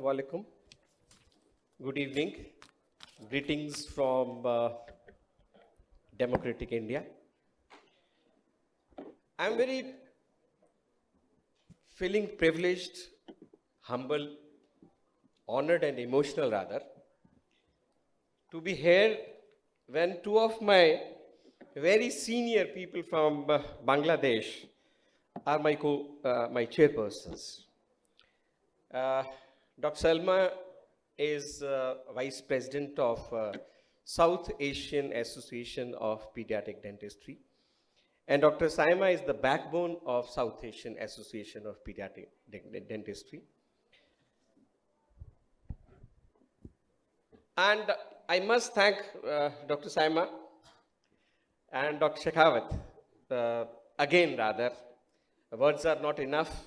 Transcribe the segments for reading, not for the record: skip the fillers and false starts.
alaikum. Good evening. Greetings from democratic India. I'm very feeling privileged, humble, honored and emotional rather, to be here when two of my very senior people from Bangladesh are my chairpersons. Dr. Salma is Vice President of South Asian Association of Pediatric Dentistry. And Dr. Saima is the backbone of South Asian Association of Pediatric Dentistry. And I must thank Dr. Saima and Dr. Shekhawat, again rather, words are not enough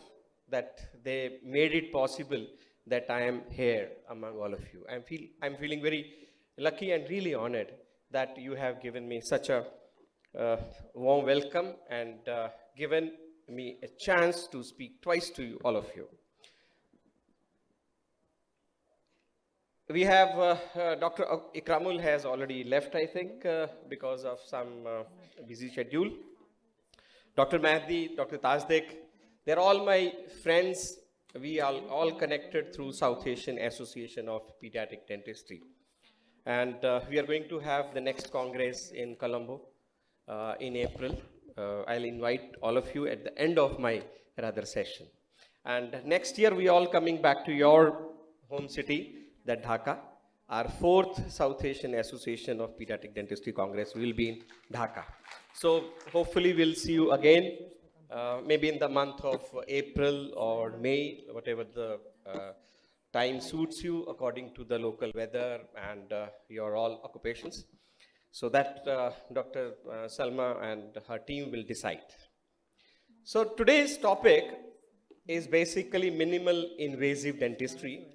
that they made it possible that I am here among all of you. I'm feeling very lucky and really honored that you have given me such a warm welcome and given me a chance to speak twice to you, all of you. We have Dr. Ikramul has already left, I think, because of some busy schedule. Dr. Mahdi, Dr. Tasdik, they're all my friends. We are all connected through South Asian Association of Pediatric Dentistry. And we are going to have the next Congress in Colombo in April. I'll invite all of you at the end of my rather session. And next year, we all coming back to your home city, that Dhaka. Our 4th South Asian Association of Pediatric Dentistry Congress will be in Dhaka. So hopefully we'll see you again, maybe in the month of April or May, whatever the time suits you according to the local weather and your all occupations. So that Dr. Salma and her team will decide. So today's topic is basically minimal invasive dentistry.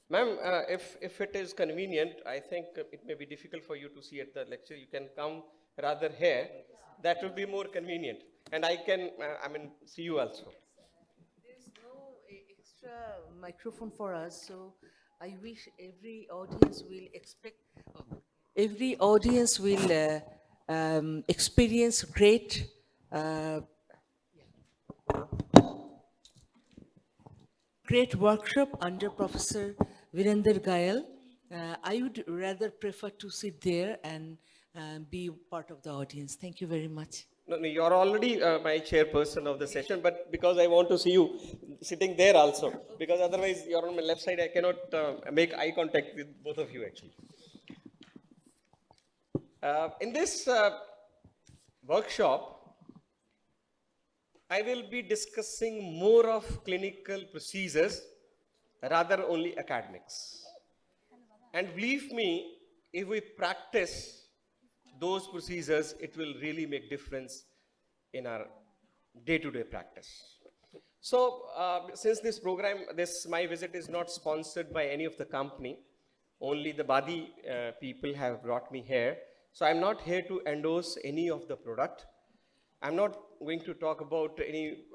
Ma'am, if it is convenient, I think it may be difficult for you to see at the lecture. You can come rather here. That will be more convenient. And I can, see you also. There's no extra microphone for us, so I wish every audience will experience great workshop under Professor Virender Gayal. I would rather prefer to sit there and be part of the audience. Thank you very much. No, you're already my chairperson of the session, but because I want to see you sitting there also, because otherwise you're on my left side, I cannot make eye contact with both of you actually. In this workshop, I will be discussing more of clinical procedures rather only academics. And believe me, if we practice those procedures, it will really make difference in our day-to-day practice. So since this program, my visit is not sponsored by any of the company, only the Badi people have brought me here. So I'm not here to endorse any of the product. I'm not going to talk about any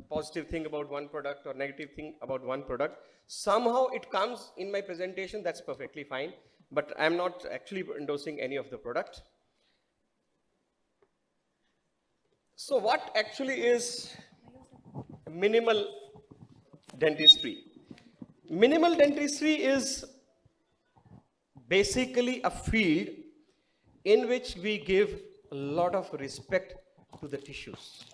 positive thing about one product or negative thing about one product. Somehow it comes in my presentation, that's perfectly fine, but I'm not actually endorsing any of the product. So what actually is minimal dentistry? Minimal dentistry is basically a field in which we give a lot of respect to the tissues.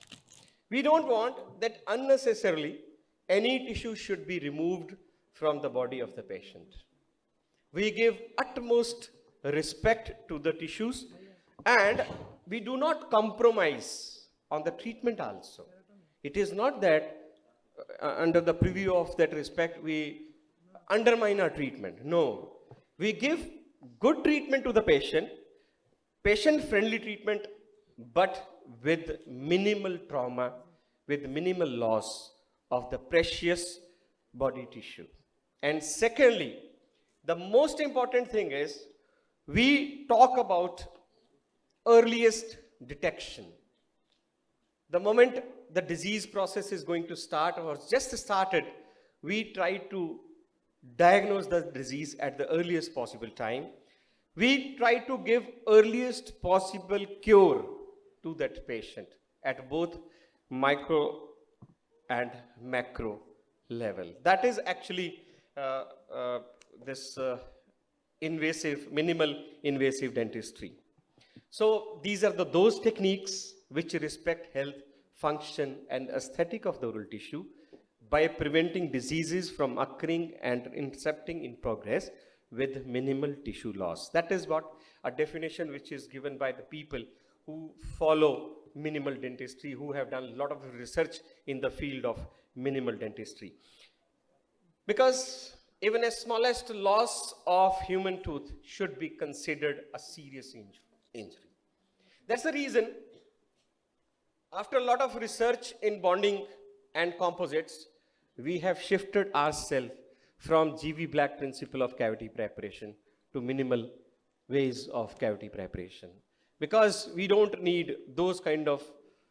We don't want that unnecessarily any tissue should be removed from the body of the patient. We give utmost respect to the tissues and we do not compromise on the treatment also. It is not that under the preview of that respect we undermine our treatment. No, we give good treatment to the patient, patient-friendly treatment, but with minimal trauma, with minimal loss of the precious body tissue. And secondly, the most important thing is we talk about earliest detection. The moment the disease process is going to start or just started, we try to diagnose the disease at the earliest possible time. We try to give earliest possible cure to that patient at both micro and macro level. That is actually this minimal invasive dentistry. So these are those techniques which respect health, function, and aesthetic of the oral tissue by preventing diseases from occurring and intercepting in progress with minimal tissue loss. That is what a definition which is given by the people who follow minimal dentistry, who have done a lot of research in the field of minimal dentistry. Because even a smallest loss of human tooth should be considered a serious injury. That's the reason, after a lot of research in bonding and composites, we have shifted ourselves from G.V. Black principle of cavity preparation to minimal ways of cavity preparation. Because we don't need those kind of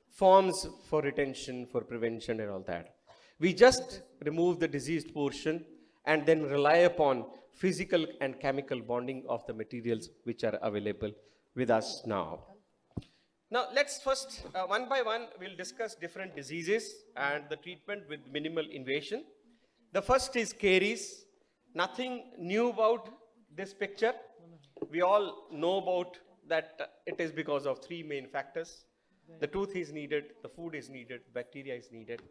forms for retention, for prevention and all that. We just remove the diseased portion and then rely upon physical and chemical bonding of the materials which are available with us now. Now let's first, one by one, we'll discuss different diseases and the treatment with minimal invasion. The first is caries. Nothing new about this picture. We all know about that it is because of three main factors. The tooth is needed, the food is needed, bacteria is needed.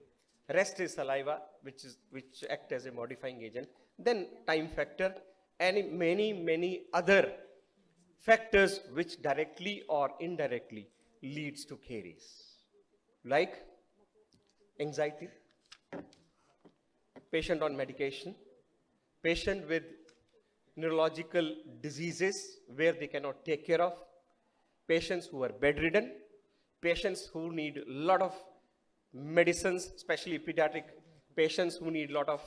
Rest is saliva, which act as a modifying agent. Then time factor and many other factors which directly or indirectly leads to caries, like anxiety, patient on medication, patient with neurological diseases where they cannot take care of, patients who are bedridden, patients who need a lot of medicines, especially pediatric patients who need a lot of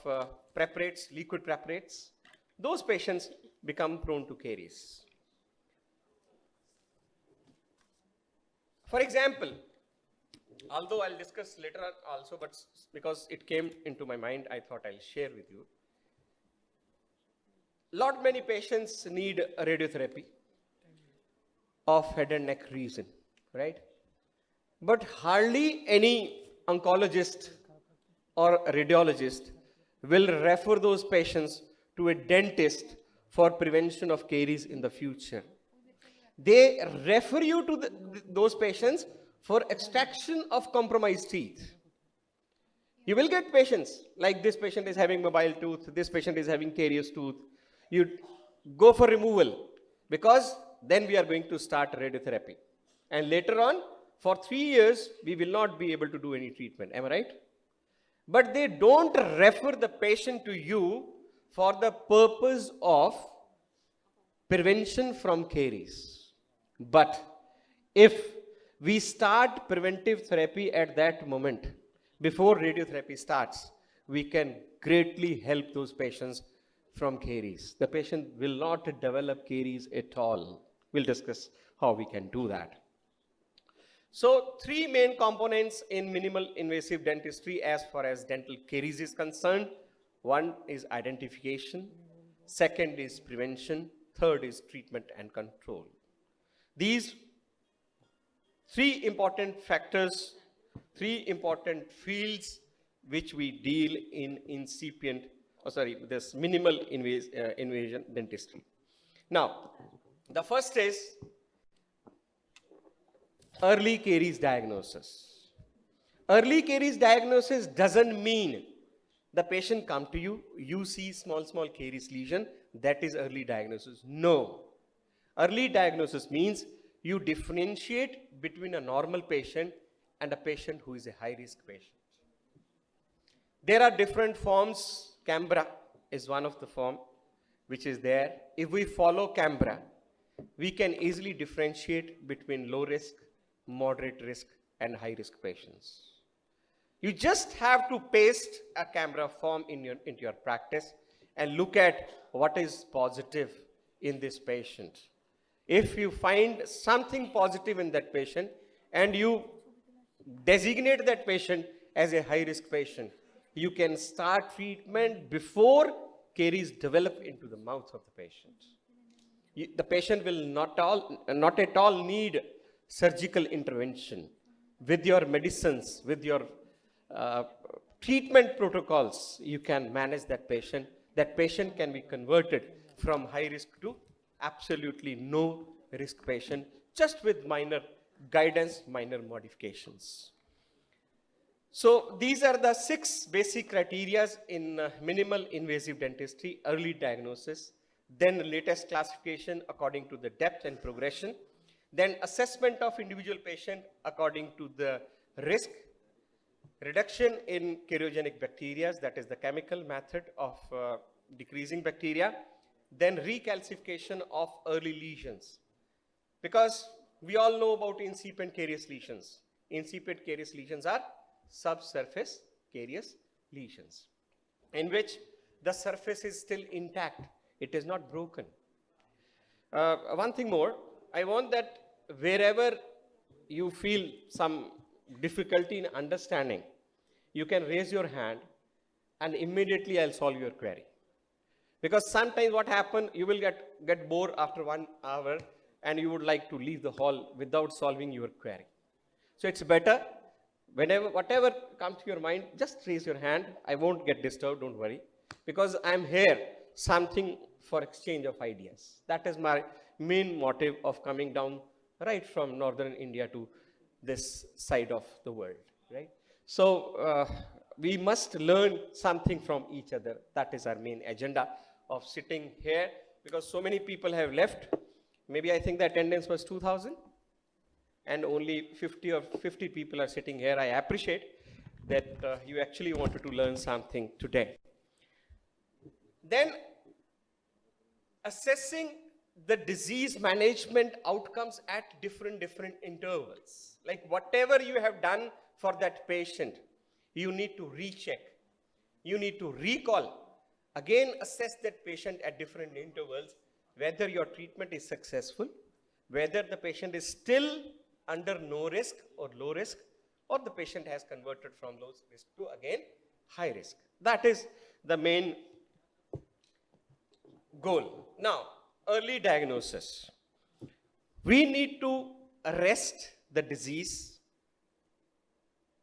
preparates, liquid preparates. Those patients become prone to caries. For example, although I'll discuss later on also, but because it came into my mind, I thought I'll share with you. Many patients need radiotherapy of head and neck region, right? But hardly any oncologist or radiologist will refer those patients to a dentist for prevention of caries in the future. They refer you to those patients for extraction of compromised teeth. You will get patients like this patient is having mobile tooth, this patient is having carious tooth. You go for removal because then we are going to start radiotherapy. And later on, for 3 years, we will not be able to do any treatment. Am I right? But they don't refer the patient to you for the purpose of prevention from caries. But if we start preventive therapy at that moment, before radiotherapy starts, we can greatly help those patients from caries. The patient will not develop caries at all. We'll discuss how we can do that. So, three main components in minimal invasive dentistry as far as dental caries is concerned. One is identification, second is prevention, third is treatment and control. These three important factors, three important fields which we deal in this minimal invasion dentistry. Now, the first is early caries diagnosis. Early caries diagnosis doesn't mean the patient come to you, you see small caries lesion, that is early diagnosis. No. Early diagnosis means you differentiate between a normal patient and a patient who is a high-risk patient. There are different forms. Canberra is one of the form which is there. If we follow Canberra, we can easily differentiate between low risk, moderate risk, and high risk patients. You just have to paste a Canberra form into your practice and look at what is positive in this patient. If you find something positive in that patient and you designate that patient as a high risk patient, you can start treatment before caries develop into the mouth of the patient. The patient will not at all need surgical intervention. With your medicines, with your treatment protocols, you can manage that patient. That patient can be converted from high risk to absolutely no risk patient, just with minor guidance, minor modifications. So these are the 6 basic criteria in minimal invasive dentistry: early diagnosis, then latest classification according to the depth and progression, then assessment of individual patient according to the risk, reduction in keriogenic bacteria, that is the chemical method of decreasing bacteria, then recalcification of early lesions. Because we all know about incipient carious lesions. Incipient carious lesions are subsurface carious lesions, in which the surface is still intact. It is not broken. One thing more, I want that wherever you feel some difficulty in understanding, you can raise your hand and immediately I'll solve your query. Because sometimes what happens, you will get bored after 1 hour and you would like to leave the hall without solving your query. So it's better, whatever comes to your mind, just raise your hand. I won't get disturbed, don't worry. Because I'm here, something for exchange of ideas. That is my main motive of coming down right from northern India to this side of the world, right? So we must learn something from each other. That is our main agenda of sitting here, because so many people have left. Maybe I think the attendance was 2,000 and only 50 people are sitting here. I appreciate that you actually wanted to learn something today. Then assessing the disease management outcomes at different intervals. Like whatever you have done for that patient, you need to recheck. You need to recall. Again, assess that patient at different intervals, whether your treatment is successful, whether the patient is still under no risk or low risk, or the patient has converted from low risk to again high risk. That is the main goal. Now, early diagnosis. We need to arrest the disease.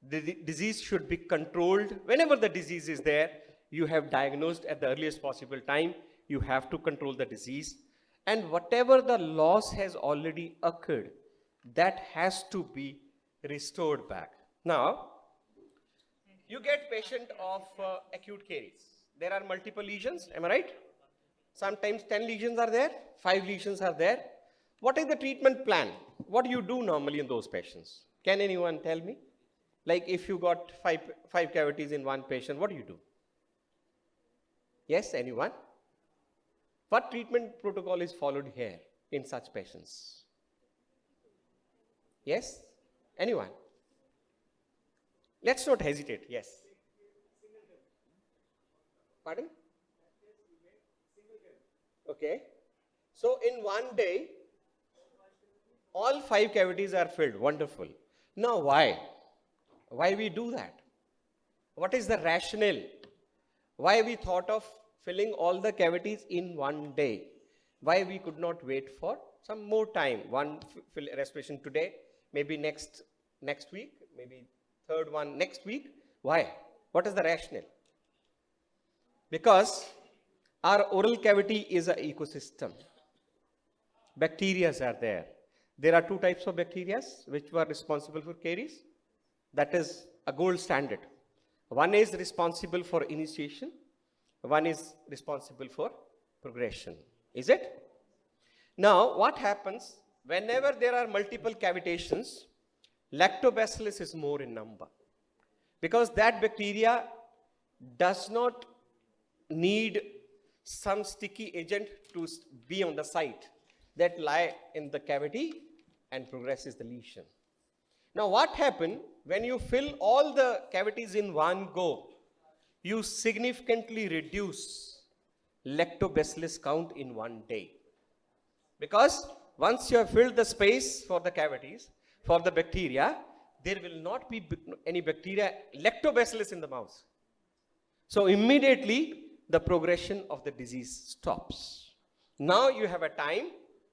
The disease should be controlled. Whenever the disease is there, you have diagnosed at the earliest possible time. You have to control the disease. And whatever the loss has already occurred, that has to be restored back. Now, you get patient of acute caries. There are multiple lesions, am I right? Sometimes 10 lesions are there, 5 lesions are there. What is the treatment plan? What do you do normally in those patients? Can anyone tell me? Like if you got five cavities in one patient, what do you do? Yes, anyone? What treatment protocol is followed here in such patients? Yes? Anyone? Let's not hesitate. Yes. Pardon? Okay. So in one day, all 5 cavities are filled. Wonderful. Now why? Why we do that? What is the rationale? Why we thought of filling all the cavities in one day? Why we could not wait for some more time? One respiration today, maybe next week, maybe third one next week. Why? What is the rationale? Because our oral cavity is an ecosystem. Bacteria are there. There are 2 types of bacteria which were responsible for caries. That is a gold standard. One is responsible for initiation. One is responsible for progression. Is it? Now, what happens whenever there are multiple cavitations? Lactobacillus is more in number, because that bacteria does not need some sticky agent to be on the site, that lie in the cavity and progresses the lesion. Now what happens when you fill all the cavities in one go? You significantly reduce lactobacillus count in one day. Because once you have filled the space for the cavities, for the bacteria, there will not be any bacteria, lactobacillus in the mouth. So immediately the progression of the disease stops. Now you have a time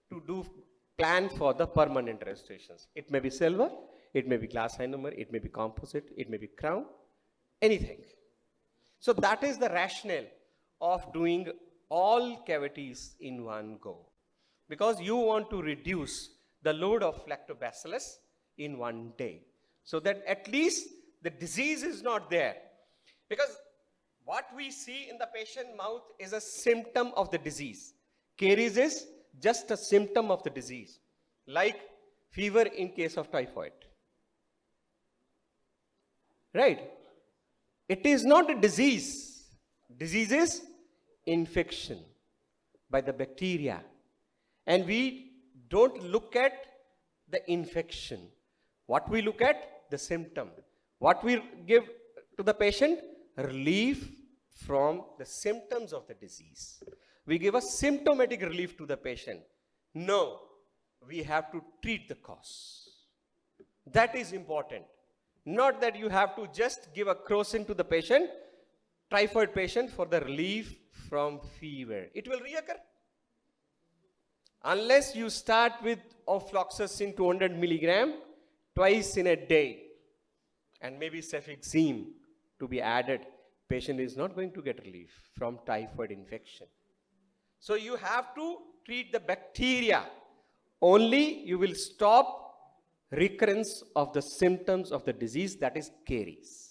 to do plan for the permanent restorations. It may be silver, it may be glass ionomer, it may be composite, it may be crown, anything. So that is the rationale of doing all cavities in one go. Because you want to reduce the load of lactobacillus in one day. So that at least the disease is not there. Because what we see in the patient mouth is a symptom of the disease. Caries is just a symptom of the disease, like fever in case of typhoid. Right? It is not a disease. Disease is infection by the bacteria. And we don't look at the infection. What we look at? The symptom. What we give to the patient? Relief from the symptoms of the disease. We give a symptomatic relief to the patient. No, we have to treat the cause. That is important. Not that you have to just give a crocin to the patient, typhoid patient, for the relief from fever. It will reoccur. Unless you start with ofloxacin 200 milligram twice in a day, and maybe cefixime to be added, patient is not going to get relief from typhoid infection. So you have to treat the bacteria. Only you will stop recurrence of the symptoms of the disease, that is caries.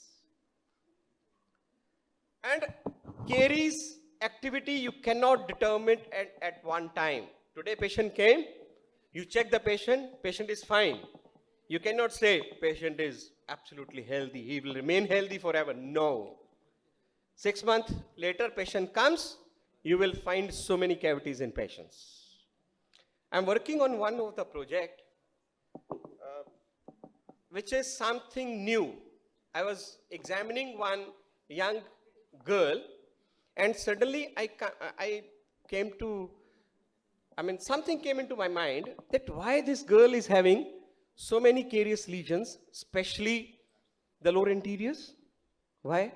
And caries activity you cannot determine at one time. Today patient came, you check the patient, patient is fine. You cannot say patient is absolutely healthy, he will remain healthy forever. No. 6 months later patient comes, you will find so many cavities in patients. I'm working on one of the project which is something new. I was examining one young girl and suddenly something came into my mind that why this girl is having so many carious lesions, especially the lower interiors. Why?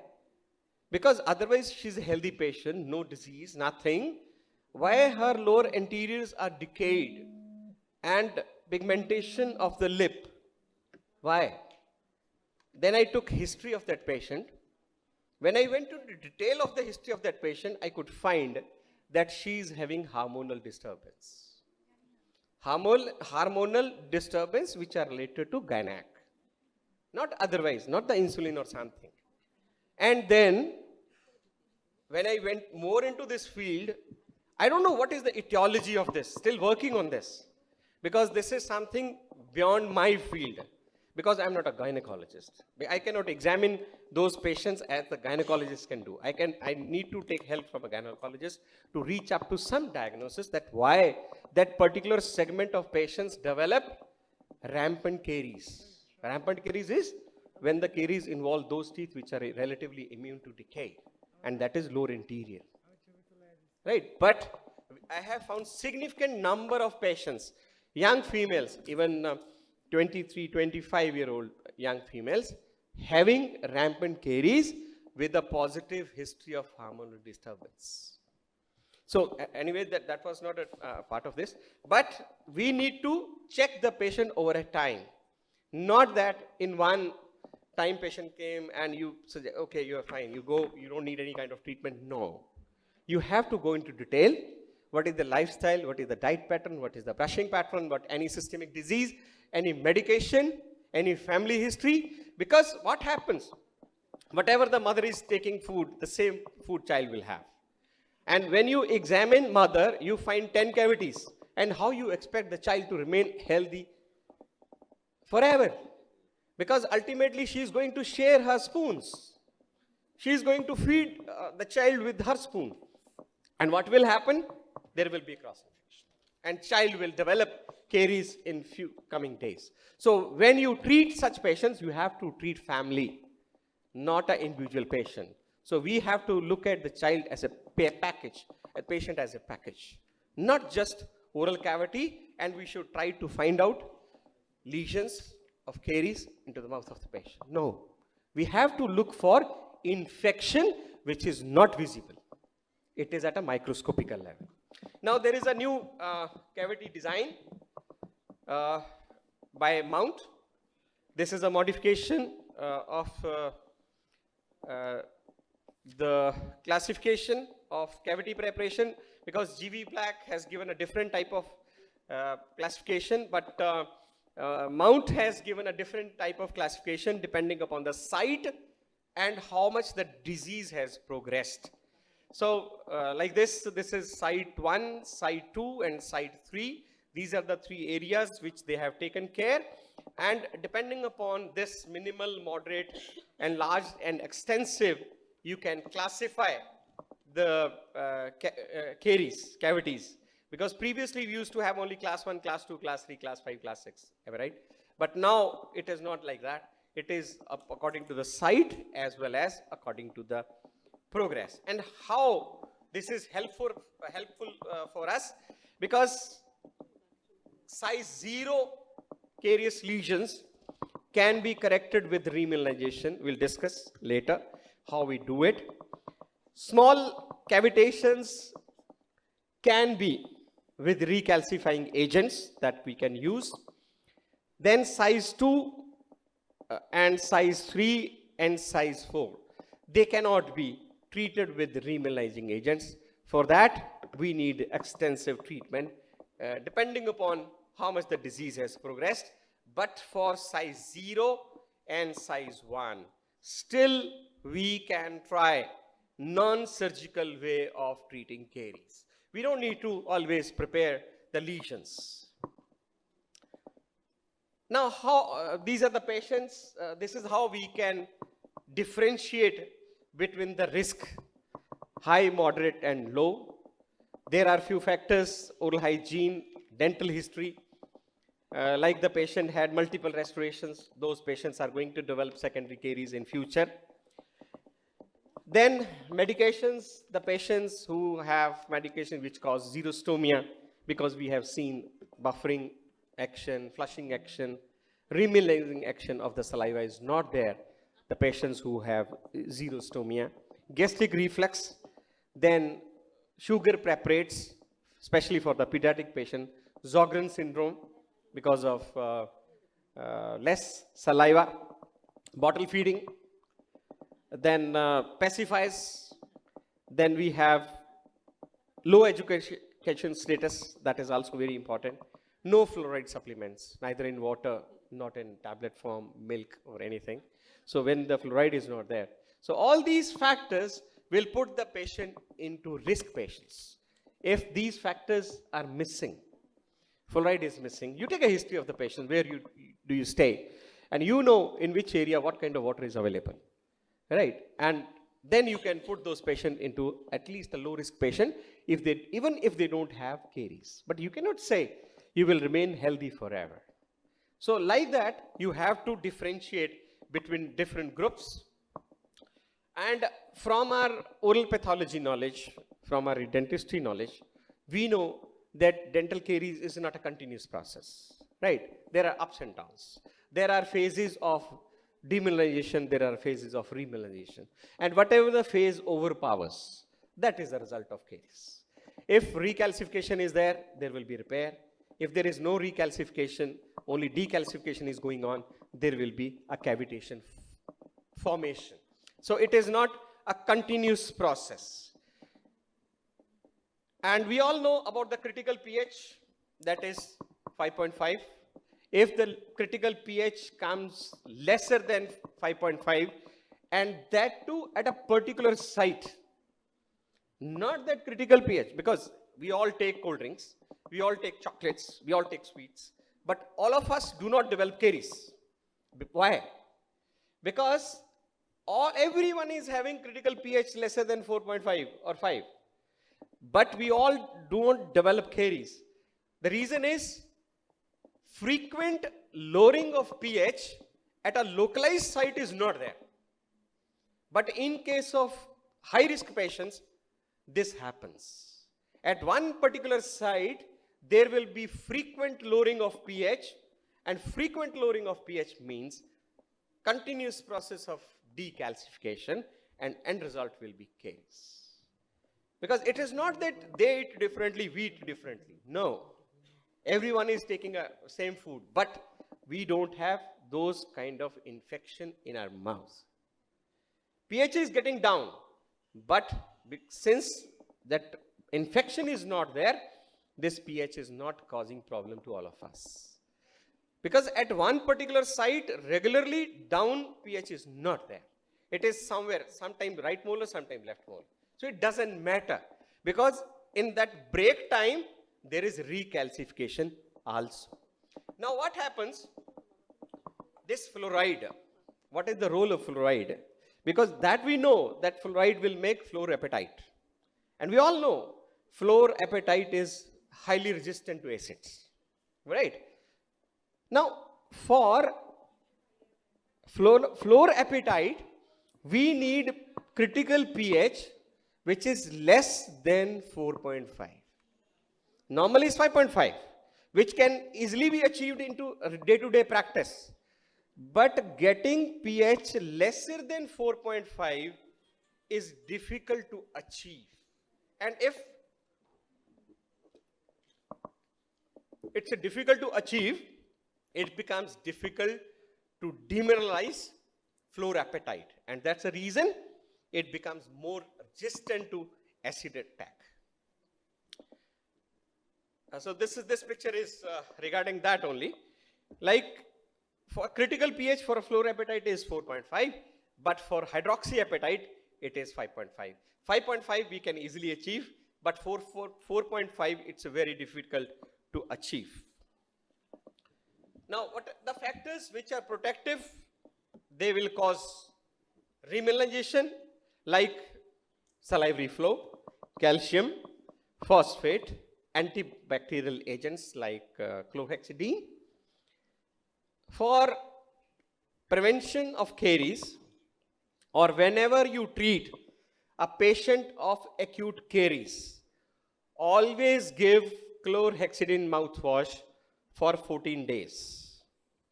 Because otherwise she's a healthy patient, no disease, nothing. Why her lower interiors are decayed and pigmentation of the lip? Why? Then I took history of that patient. When I went to the detail of the history of that patient, I could find that she is having hormonal disturbance. Hormonal disturbance which are related to gynec. Not otherwise, not the insulin or something. And then, when I went more into this field, I don't know what is the etiology of this, still working on this. Because this is something beyond my field. Because I'm not a gynecologist. I cannot examine those patients as the gynecologist can do. I need to take help from a gynecologist to reach up to some diagnosis that why that particular segment of patients develop rampant caries. Rampant caries is when the caries involve those teeth which are relatively immune to decay, and that is lower interior. Right? But I have found significant number of patients, young females, even 23, 25-year-old young females, having rampant caries with a positive history of hormonal disturbance. So anyway, that was not a part of this. But we need to check the patient over a time. Not that in one time patient came and you said, okay, you are fine, you go, you don't need any kind of treatment. No. You have to go into detail. What is the lifestyle? What is the diet pattern? What is the brushing pattern? What any systemic disease? Any medication? Any family history? Because what happens? Whatever the mother is taking food, the same food child will have. And when you examine mother, you find 10 cavities. And how you expect the child to remain healthy forever? Because ultimately she is going to share her spoons. She is going to feed the child with her spoon. And what will happen? There will be cross-infection. And child will develop caries in few coming days. So when you treat such patients, you have to treat family, not an individual patient. So we have to look at the child as a package, a patient as a package, not just oral cavity, and we should try to find out lesions of caries into the mouth of the patient. No, we have to look for infection which is not visible. It is at a microscopical level. Now there is a new cavity design by Mount. This is a modification of the classification of cavity preparation, because G.V. Black has given a different type of classification, but Mount has given a different type of classification depending upon the site and how much the disease has progressed. So like this is site 1, site 2 and site 3. These are the 3 areas which they have taken care, and depending upon this minimal, moderate and large and extensive, you can classify the cavities. Because previously we used to have only class 1, class 2, class 3, class 5, class 6, am I right? But now it is not like that. It is according to the site as well as according to the progress. And how this is helpful for us, because size 0 carious lesions can be corrected with remyelinization. We'll discuss later how we do it. Small cavitations can be with recalcifying agents that we can use. Then size 2 and size 3 and size 4, they cannot be treated with remyelinizing agents. For that, we need extensive treatment depending upon how much the disease has progressed. But for size 0 and size 1, still we can try non-surgical way of treating caries. We don't need to always prepare the lesions. Now, these are the patients. This is how we can differentiate between the risk, high, moderate and low. There are few factors: oral hygiene, dental history. Like the patient had multiple restorations, those patients are going to develop secondary caries in future. Then medications, the patients who have medication which cause xerostomia, because we have seen buffering action, flushing action, remyelinizing action of the saliva is not there. The patients who have xerostomia, gastric reflux, then sugar preparates, especially for the pediatric patient, Sjogren syndrome because of less saliva, bottle feeding, then pacifiers, then we have low education status, that is also very important. No fluoride supplements, neither in water, not in tablet form, milk or anything. So when the fluoride is not there. So all these factors will put the patient into risk patients. If these factors are missing, fluoride is missing, you take a history of the patient, where do you stay, and you know in which area what kind of water is available, right? And then you can put those patients into at least a low risk patient, even if they don't have caries. But you cannot say you will remain healthy forever. So like that, you have to differentiate between different groups. And from our oral pathology knowledge, from our dentistry knowledge, we know that dental caries is not a continuous process, right? There are ups and downs. There are phases of demyelinization, there are phases of remyelinization. And whatever the phase overpowers, that is the result of caries. If recalcification is there, there will be repair. If there is no recalcification, only decalcification is going on, there will be a cavitation formation. So it is not a continuous process. And we all know about the critical pH, that is 5.5. If the critical pH comes lesser than 5.5, and that too at a particular site, not that critical pH, because we all take cold drinks, we all take chocolates, we all take sweets, but all of us do not develop caries. Why? Because everyone is having critical pH lesser than 4.5 or 5. But we all don't develop caries. The reason is frequent lowering of pH at a localized site is not there. But in case of high risk patients, this happens. At one particular site, there will be frequent lowering of pH, and frequent lowering of pH means continuous process of decalcification, and end result will be caries. Because it is not that they eat differently, we eat differently. No. Everyone is taking a same food, but we don't have those kind of infection in our mouths. pH is getting down, but since that infection is not there, this pH is not causing problem to all of us. Because at one particular site, regularly down pH is not there. It is somewhere, sometime right molar, sometime left molar. So it doesn't matter, because in that break time, there is recalcification also. Now what happens? This fluoride, what is the role of fluoride? Because that we know that fluoride will make fluorapatite. And we all know fluorapatite is highly resistant to acids, right? Now, for fluorapatite, we need critical pH which is less than 4.5. Normally it's 5.5, which can easily be achieved into day-to-day practice. But getting pH lesser than 4.5 is difficult to achieve. And if it's difficult to achieve, it becomes difficult to demineralize fluorapatite. And that's the reason it becomes more resistant to acid attack. So this picture is regarding that only. Like for critical pH for a fluorapatite is 4.5, but for hydroxyapatite it is 5.5. 5.5 we can easily achieve, but for 4.5 it's very difficult to achieve. Now what the factors which are protective, they will cause remineralization like salivary flow, calcium, phosphate, antibacterial agents like chlorhexidine. For prevention of caries, or whenever you treat a patient of acute caries, always give chlorhexidine mouthwash for 14 days.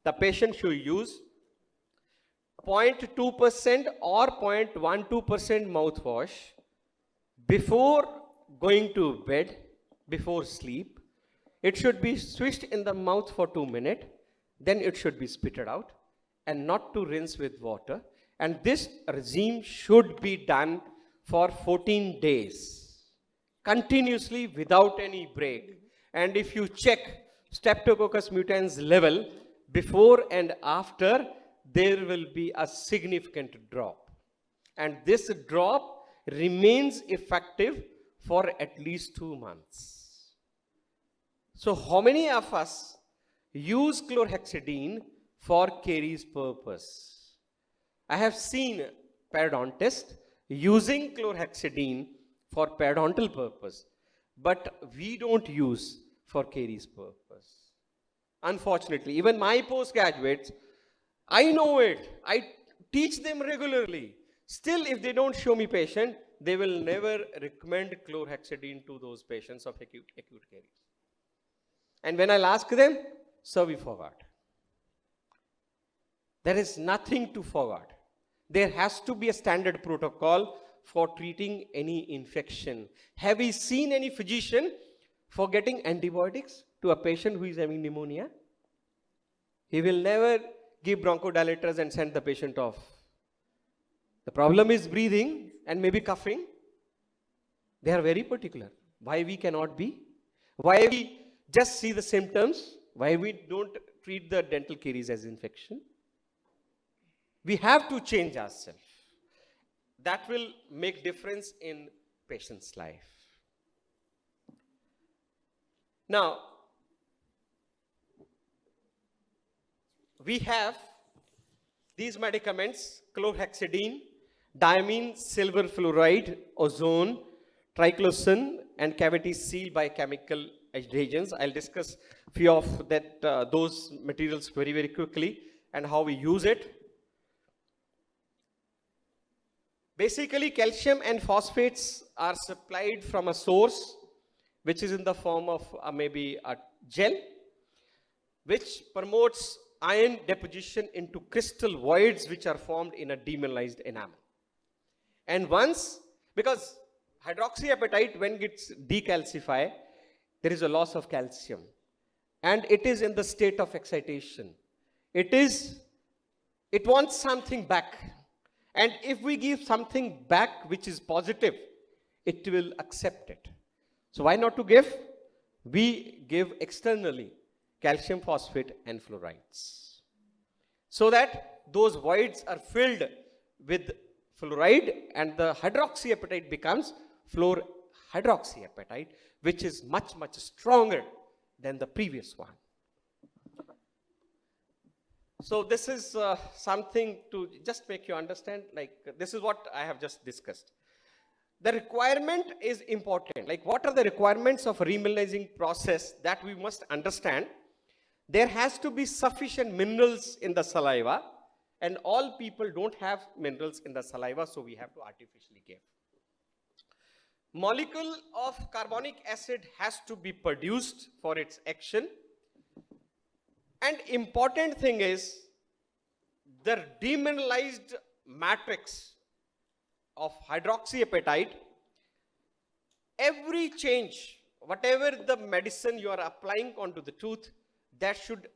The patient should use 0.2% or 0.12% mouthwash before going to bed, before sleep. It should be swished in the mouth for 2 minutes, then it should be spitted out, and not to rinse with water. And this regime should be done for 14 days, continuously without any break. And if you check Streptococcus mutans level before and after, there will be a significant drop. And this drop remains effective for at least 2 months. So how many of us use chlorhexidine for caries purpose? I have seen periodontists using chlorhexidine for periodontal purpose, but we don't use for caries purpose. Unfortunately, even my postgraduates, I know it. I teach them regularly. Still, if they don't show me patient, they will never recommend chlorhexidine to those patients of acute caries. And when I'll ask them, so we forgot. There is nothing to forget. There has to be a standard protocol for treating any infection. Have you seen any physician for getting antibiotics to a patient who is having pneumonia? He will never give bronchodilators and send the patient off. The problem is breathing and maybe coughing. They are very particular. Why we cannot be? Why we just see the symptoms? Why we don't treat the dental caries as infection? We have to change ourselves. That will make difference in patient's life. Now, we have these medicaments: chlorhexidine, diamine, silver fluoride, ozone, triclosan, and cavity seal by chemical agents. I'll discuss few of that those materials very, very quickly and how we use it. Basically, calcium and phosphates are supplied from a source which is in the form of maybe a gel, which promotes ion deposition into crystal voids which are formed in a demineralized enamel. And once, because hydroxyapatite, when it's decalcified, there is a loss of calcium. And it is in the state of excitation. It wants something back. And if we give something back which is positive, it will accept it. So why not to give? We give externally calcium phosphate and fluorides, so that those voids are filled with fluoride, and the hydroxyapatite becomes fluorhydroxyapatite, which is much, much stronger than the previous one. So this is something to just make you understand, like this is what I have just discussed. The requirement is important. Like, what are the requirements of remineralizing process that we must understand? There has to be sufficient minerals in the saliva, and all people don't have minerals in the saliva, so we have to artificially give. Molecule of carbonic acid has to be produced for its action. And important thing is the demineralized matrix of hydroxyapatite. Every change, whatever the medicine you are applying onto the tooth, that should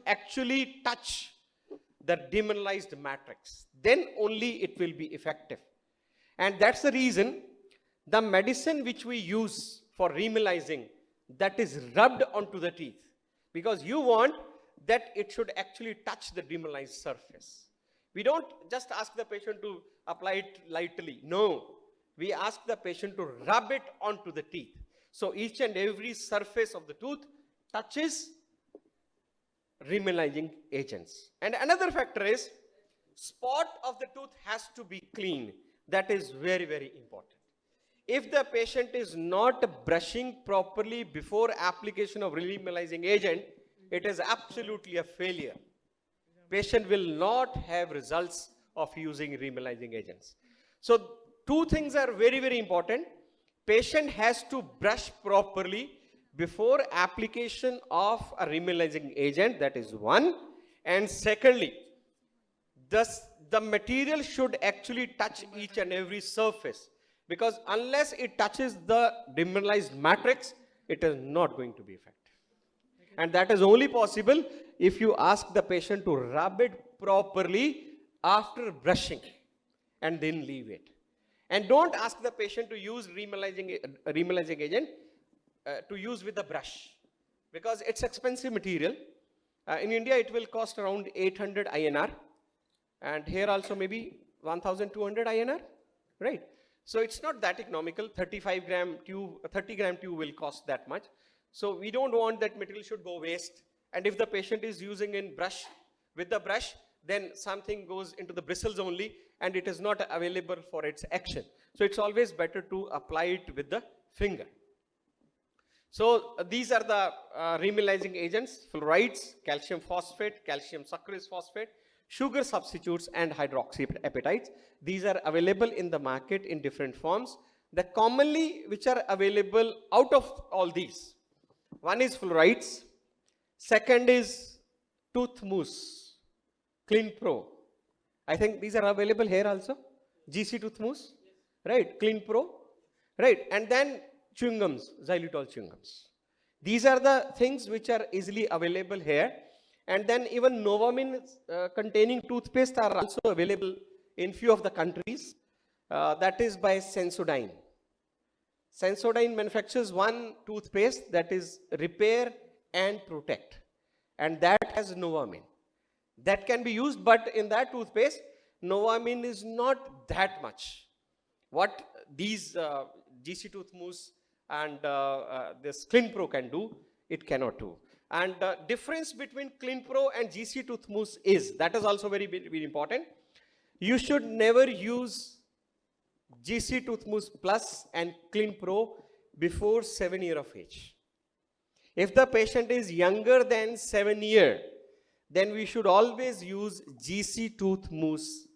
actually touch the demineralized matrix. Then only it will be effective. And that's the reason the medicine which we use for remineralizing, that is rubbed onto the teeth, because you want that it should actually touch the demineralized surface. We don't just ask the patient to apply it lightly. No, we ask the patient to rub it onto the teeth. So each and every surface of the tooth touches remineralizing agents. And another factor is spot of the tooth has to be clean. That is very, very important. If the patient is not brushing properly before application of remineralizing agent, it is absolutely a failure. Patient will not have results of using remineralizing agents. So two things are very, very important. Patient has to brush properly before application of a remineralizing agent, that is one. And secondly, the material should actually touch each and every surface, because unless it touches the demineralized matrix, it is not going to be effective. And that is only possible if you ask the patient to rub it properly after brushing and then leave it. And don't ask the patient to use remineralizing agent to use with the brush, because it's expensive material. In India, it will cost around 800 INR. And here also maybe 1,200 INR, right? So it's not that economical. 35 gram tube, 30 gram tube will cost that much. So we don't want that material should go waste. And if the patient is using in brush, with the brush, then something goes into the bristles only, and it is not available for its action. So it's always better to apply it with the finger. So these are the remineralizing agents: fluorides, calcium phosphate, calcium sucrose phosphate, sugar substitutes, and hydroxyapatites. These are available in the market in different forms. The commonly which are available out of all these, one is fluorides, second is tooth mousse, Clean Pro. I think these are available here also. GC tooth mousse, right? Clean Pro, right? And then chewing gums, xylitol chewing gums. These are the things which are easily available here. And then even Novomin containing toothpaste are also available in few of the countries. That is by Sensodyne. Sensodyne manufactures one toothpaste, that is Repair and Protect, and that has Novomin. That can be used, but in that toothpaste, Novomin is not that much. What these GC tooth mousse and this Clean Pro can do, it cannot do. And the difference between Clean Pro and GC tooth mousse is, that is also very, very important. You should never use GC tooth mousse plus and Clean Pro before 7 years of age. If the patient is younger than 7 years, then we should always use GC tooth mousse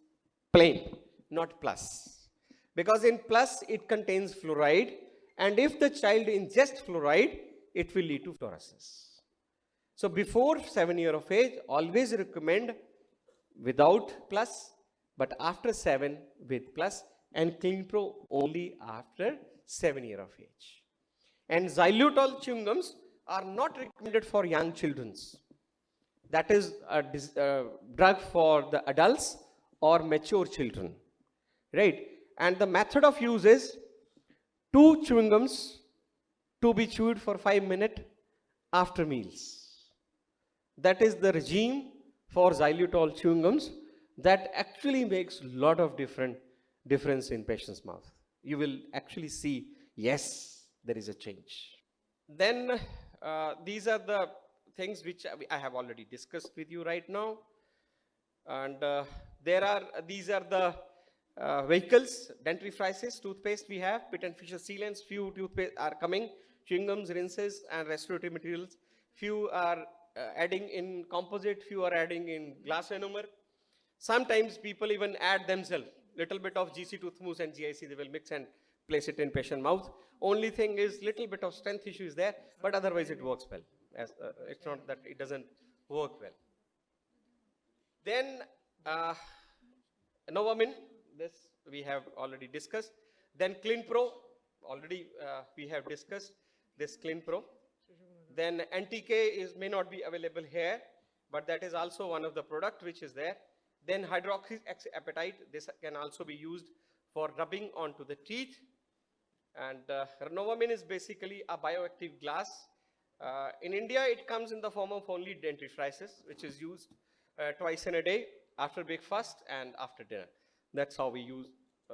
plain, not plus. Because in plus, it contains fluoride, and if the child ingests fluoride, it will lead to fluorosis. So before 7 years of age, always recommend without plus, but after 7 with plus, and Cleanpro only after 7 years of age. And xylitol chewing gums are not recommended for young children. That is a drug for the adults or mature children, right? And the method of use is 2 chewing gums to be chewed for 5 minutes after meals. That is the regime for xylitol chewing gums that actually makes a lot of difference in patient's mouth. You will actually see, yes, there is a change. Then these are the things which I have already discussed with you right now. And these are the vehicles, dentifrices, toothpaste we have, Pitt and Fisher sealants, few toothpaste are coming, chewing gums, rinses, and restorative materials. Few are adding in composite, few are adding in glass ionomer. Sometimes people even add themselves, little bit of GC tooth mousse and GIC, they will mix and place it in patient mouth. Only thing is little bit of strength issue is there, but otherwise it works well. It's not that it doesn't work well. Then Novamin, this we have already discussed. Then Cleanpro, already we have discussed this Cleanpro. Then NTK may not be available here, but that is also one of the product which is there. Then hydroxyapatite, this can also be used for rubbing onto the teeth. And Novamin is basically a bioactive glass. In India, it comes in the form of only dentifrices, which is used twice in a day, after breakfast and after dinner. That's how we use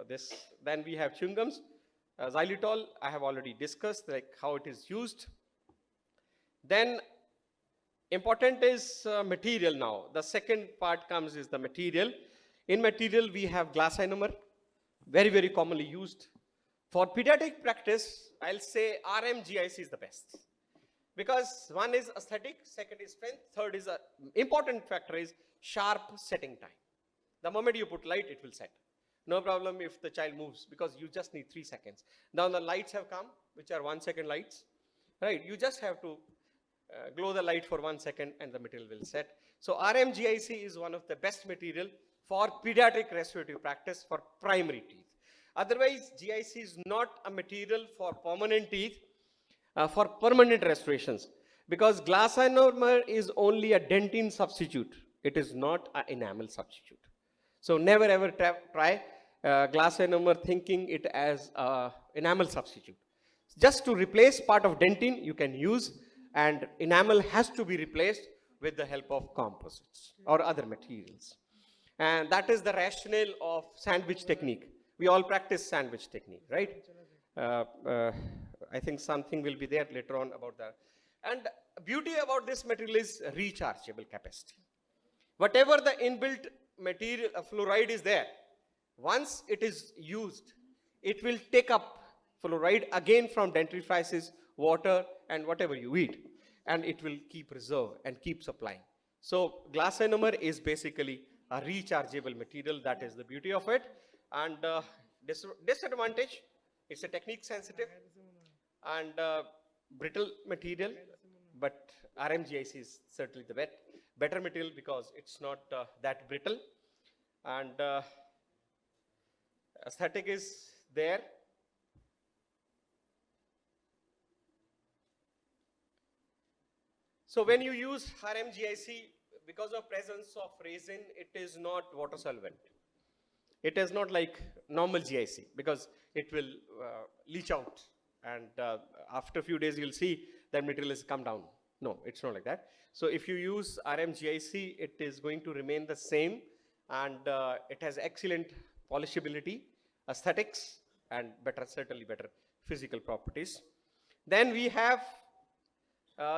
this. Then we have chewing gums. Xylitol, I have already discussed, like how it is used. Then important is material now. The second part comes is the material. In material, we have glass ionomer, very, very commonly used. For pediatric practice, I'll say RMGIC is the best. Because one is aesthetic, second is strength, third is important factor is sharp setting time. The moment you put light, it will set. No problem if the child moves, because you just need 3 seconds. Now the lights have come, which are 1 second lights, right? You just have to glow the light for 1 second and the material will set. So RMGIC is one of the best material for pediatric restorative practice for primary teeth. Otherwise, GIC is not a material for permanent teeth, for permanent restorations, because glass ionomer is only a dentine substitute. It is not an enamel substitute. So never ever try glass ionomer thinking it as enamel substitute. Just to replace part of dentine, you can use, and enamel has to be replaced with the help of composites or other materials. And that is the rationale of sandwich technique. We all practice sandwich technique, right? I think something will be there later on about that. And beauty about this material is rechargeable capacity. Whatever the inbuilt material, fluoride is there, once it is used, it will take up fluoride again from dentifrices, water, and whatever you eat, and it will keep reserve and keep supplying. So glass ionomer is basically a rechargeable material. That is the beauty of it. And disadvantage, it's a technique sensitive and brittle material, but RMGIC is certainly the better material because it's not that brittle. And aesthetic is there. So when you use RMGIC, because of presence of resin, it is not water solvent. It is not like normal GIC, because it will leach out, and after a few days you'll see that material has come down. No, it's not like that. So if you use RMGIC, it is going to remain the same, and it has excellent polishability, aesthetics, and certainly better physical properties. Then we have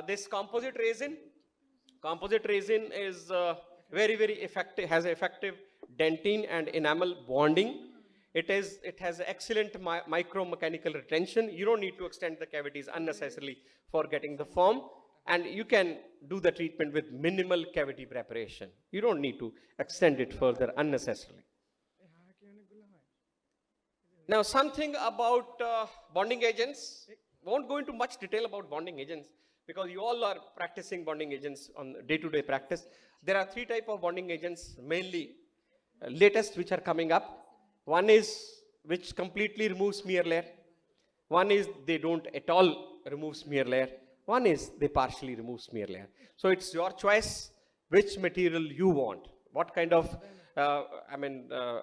this composite resin. Composite resin is very, very effective, has effective dentine and enamel bonding. It has excellent micromechanical retention. You don't need to extend the cavities unnecessarily for getting the form, and you can do the treatment with minimal cavity preparation. You don't need to extend it further unnecessarily. Now something about bonding agents. Won't go into much detail about bonding agents, because you all are practicing bonding agents on day-to-day practice. There are 3 types of bonding agents, mainly latest, which are coming up. One is which completely removes smear layer. One is they don't at all remove smear layer. One is they partially remove smear layer. So it's your choice which material you want, what kind of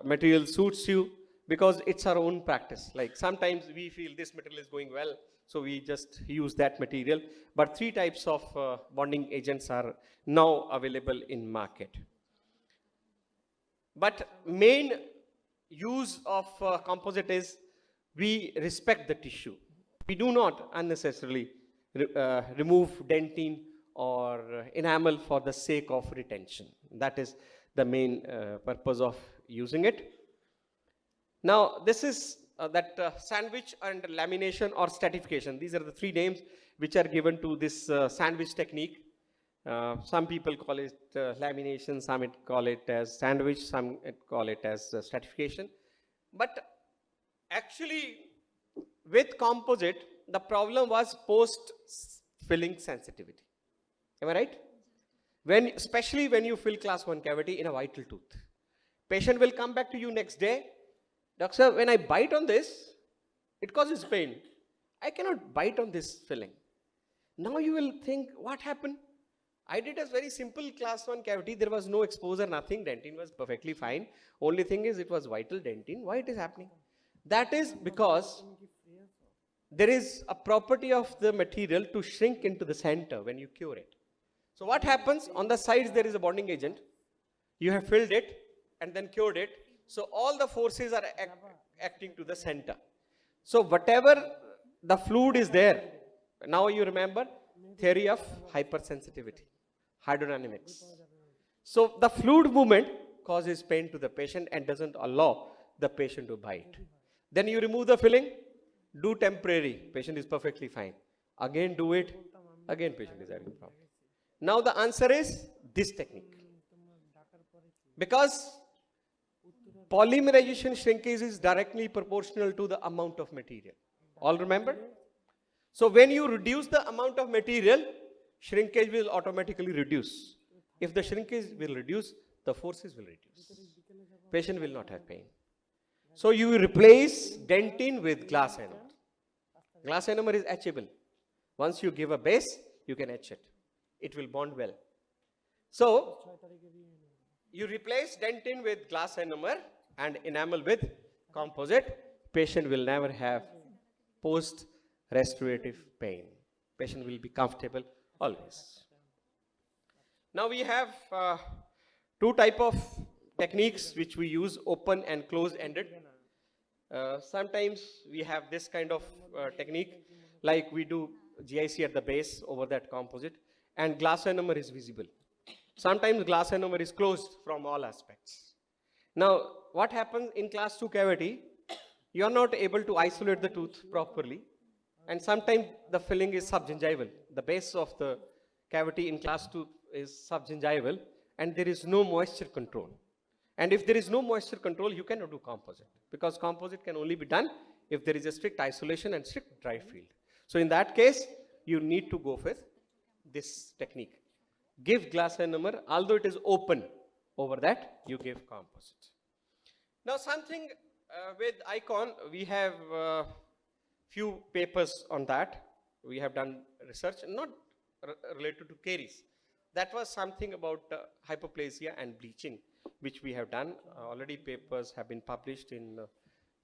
material suits you, because it's our own practice. Like sometimes we feel this material is going well, so we just use that material. But 3 types of bonding agents are now available in market. But main use of composite is we respect the tissue. We do not unnecessarily remove dentin or enamel for the sake of retention. That is the main purpose of using it. Now, this is sandwich and lamination or stratification. These are the 3 names which are given to this sandwich technique. Some people call it lamination, some call it as sandwich, some call it as stratification. But actually, with composite, the problem was post-filling sensitivity. Am I right? Especially when you fill class 1 cavity in a vital tooth. Patient will come back to you next day. Doctor, when I bite on this, it causes pain. I cannot bite on this filling. Now you will think, what happened? I did a very simple class 1 cavity. There was no exposure, nothing. Dentin was perfectly fine. Only thing is it was vital dentin. Why it is happening? That is because there is a property of the material to shrink into the center when you cure it. So what happens? On the sides there is a bonding agent. You have filled it and then cured it. So all the forces are acting to the center. So whatever the fluid is there, now you remember theory of hypersensitivity, hydrodynamics. So the fluid movement causes pain to the patient and doesn't allow the patient to bite. Then you remove the filling, do temporary, patient is perfectly fine. Again do it, again patient is having a problem. Now the answer is this technique. Because polymerization shrinkage is directly proportional to the amount of material. All remember? So when you reduce the amount of material, shrinkage will automatically reduce. If the shrinkage will reduce, the forces will reduce. Patient will not have pain. So you replace dentin with glass ionomer. Glass ionomer is etchable. Once you give a base, you can etch it. It will bond well. So you replace dentin with glass ionomer and enamel with composite. Patient will never have post-restorative pain. Patient will be comfortable always. Now we have 2 type of techniques which we use, open and close-ended. Sometimes we have this kind of technique, like we do GIC at the base over that composite, and glass ionomer is visible. Sometimes glass ionomer is closed from all aspects. Now, what happens in class 2 cavity? You are not able to isolate the tooth properly, and sometimes the filling is subgingival. The base of the cavity in class 2 is subgingival, and there is no moisture control. And if there is no moisture control, you cannot do composite, because composite can only be done if there is a strict isolation and strict dry field. So in that case, you need to go with this technique. Give glass ionomer, although it is open. Over that, you give composite. Now something with Icon, we have few papers on that. We have done research, not related to caries. That was something about hypoplasia and bleaching, which we have done. Already papers have been published in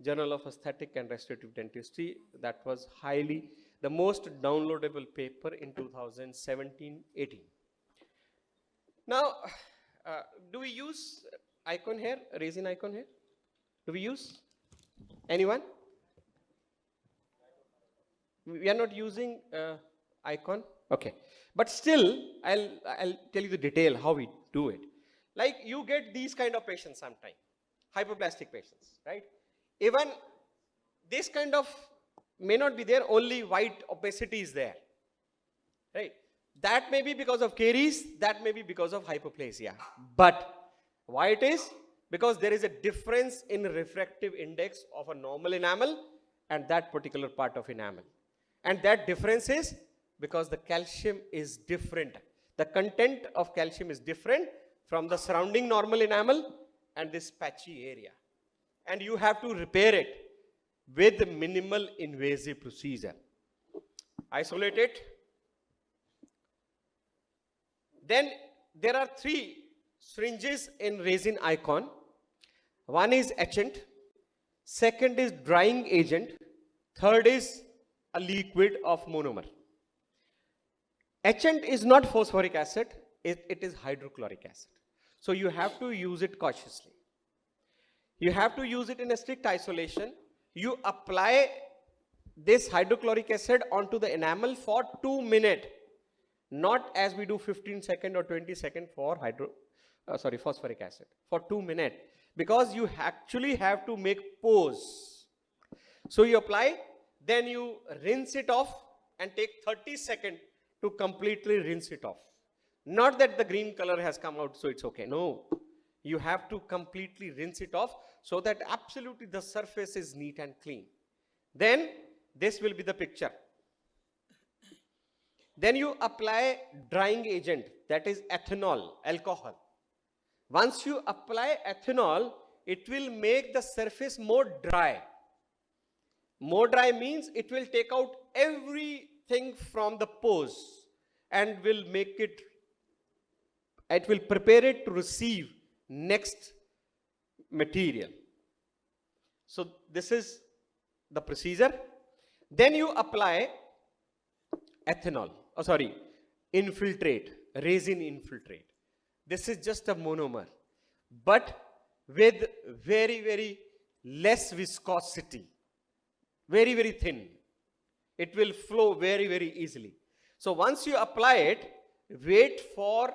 Journal of Aesthetic and Restorative Dentistry. That was the most downloadable paper in 2017-18. Now, do we use Icon here, resin Icon here? Do we use? Anyone? We are not using Icon? Okay. But still, I'll tell you the detail how we do it. Like you get these kind of patients sometime, hypoplastic patients, right? Even this kind of may not be there, only white opacity is there, right? That may be because of caries, that may be because of hypoplasia. But why it is? Because there is a difference in refractive index of a normal enamel and that particular part of enamel. And that difference is because the calcium is different. The content of calcium is different from the surrounding normal enamel and this patchy area. And you have to repair it. with minimal invasive procedure. Isolate it. Then there are 3 syringes in resin icon. One is etchant, second is drying agent, third is a liquid of monomer. Etchant is not phosphoric acid, it is hydrochloric acid. So you have to use it cautiously. You have to use it in a strict isolation. You apply this hydrochloric acid onto the enamel for 2 minutes, not as we do 15 second or 20 second for phosphoric acid, for 2 minutes, because you actually have to make pores. So you apply, then you rinse it off and take 30 seconds to completely rinse it off. Not that the green color has come out, so it's okay. No, you have to completely rinse it off so that absolutely the surface is neat and clean. Then this will be the picture. Then you apply drying agent, that is ethanol, alcohol. Once you apply ethanol, it will make the surface more dry. More dry means it will take out everything from the pores and will make it, it will prepare it to receive next material. So this is the procedure. Then you apply ethanol, infiltrate, resin infiltrate. This is just a monomer, but with very, very less viscosity, very, very thin. It will flow very, very easily. So once you apply it, wait for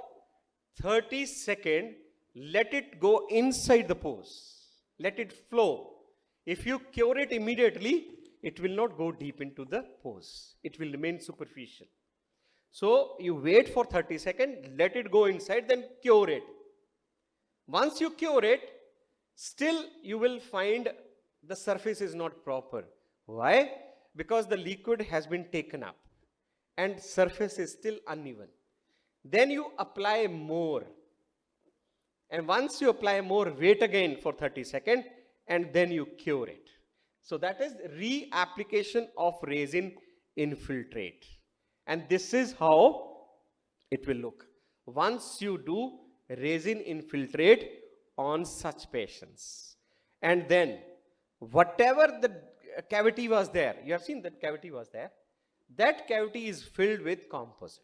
30 seconds, let it go inside the pores, let it flow. If you cure it immediately, it will not go deep into the pores. It will remain superficial. So you wait for 30 seconds, let it go inside, then cure it. Once you cure it, still you will find the surface is not proper. Why? Because the liquid has been taken up and surface is still uneven. Then you apply more. And once you apply more, wait again for 30 seconds and then you cure it. So that is reapplication of resin infiltrate. And this is how it will look once you do resin infiltrate on such patients. And then whatever the cavity was there, you have seen that cavity was there, that cavity is filled with composite.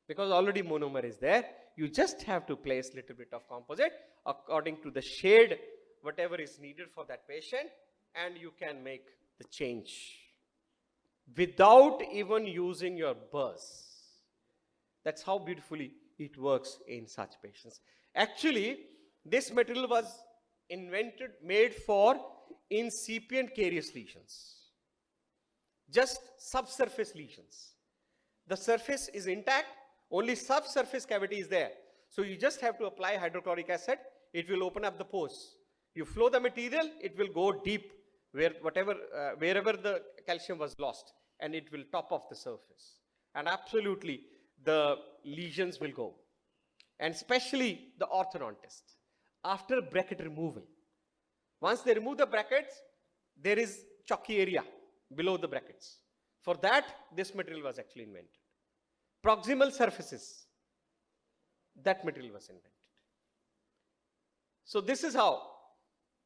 Because already monomer is there, you just have to place little bit of composite according to the shade, whatever is needed for that patient, and you can make the change without even using your buzz. That's how beautifully it works in such patients. Actually, this material was invented, made for incipient carious lesions, just subsurface lesions. The surface is intact, only subsurface cavity is there. So you just have to apply hydrochloric acid, it will open up the pores. You flow the material, it will go deep wherever the calcium was lost, and it will top off the surface. And absolutely, the lesions will go. And especially the orthodontist, after bracket removal. Once they remove the brackets, there is chalky area below the brackets. For that, this material was actually invented. Proximal surfaces, that material was invented. So this is how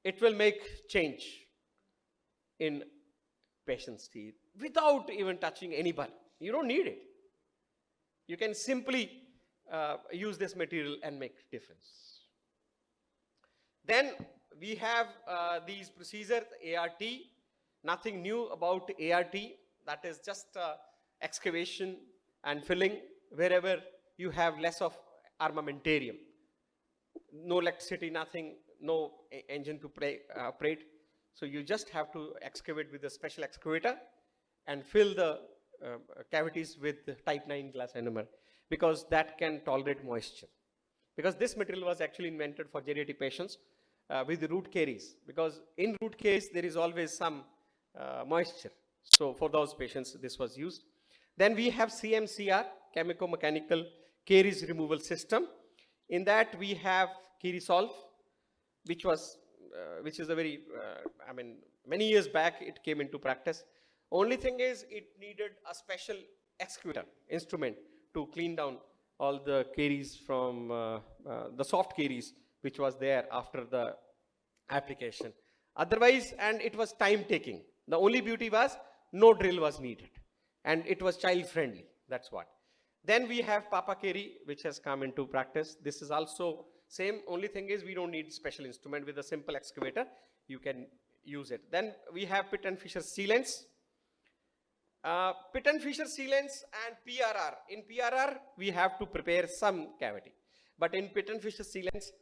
it will make change in patient's teeth without even touching any bone. You don't need it. You can simply use this material and make difference. Then we have these procedures, ART. Nothing new about ART. That is just excavation and filling wherever you have less of armamentarium. No electricity, nothing, no engine to operate. So you just have to excavate with a special excavator and fill the cavities with the type 9 glass ionomer, because that can tolerate moisture. Because this material was actually invented for geriatric patients with the root caries, because in root caries there is always some moisture. So for those patients this was used. Then we have CMCR, chemico-mechanical caries removal system. In that we have Kirisolve, which was which is a very, many years back it came into practice. Only thing is it needed a special excavator instrument to clean down all the caries from the soft caries which was there after the application. Otherwise, and it was time taking. The only beauty was no drill was needed and it was child friendly. That's what. Then we have Papa Keri, which has come into practice. This is also same. Only thing is we don't need special instrument. With a simple excavator, you can use it. Then we have Pitt and Fisher sealants. Pitt and Fisher sealants and PRR. In PRR, we have to prepare some cavity. But in Pitt and Fisher sealants,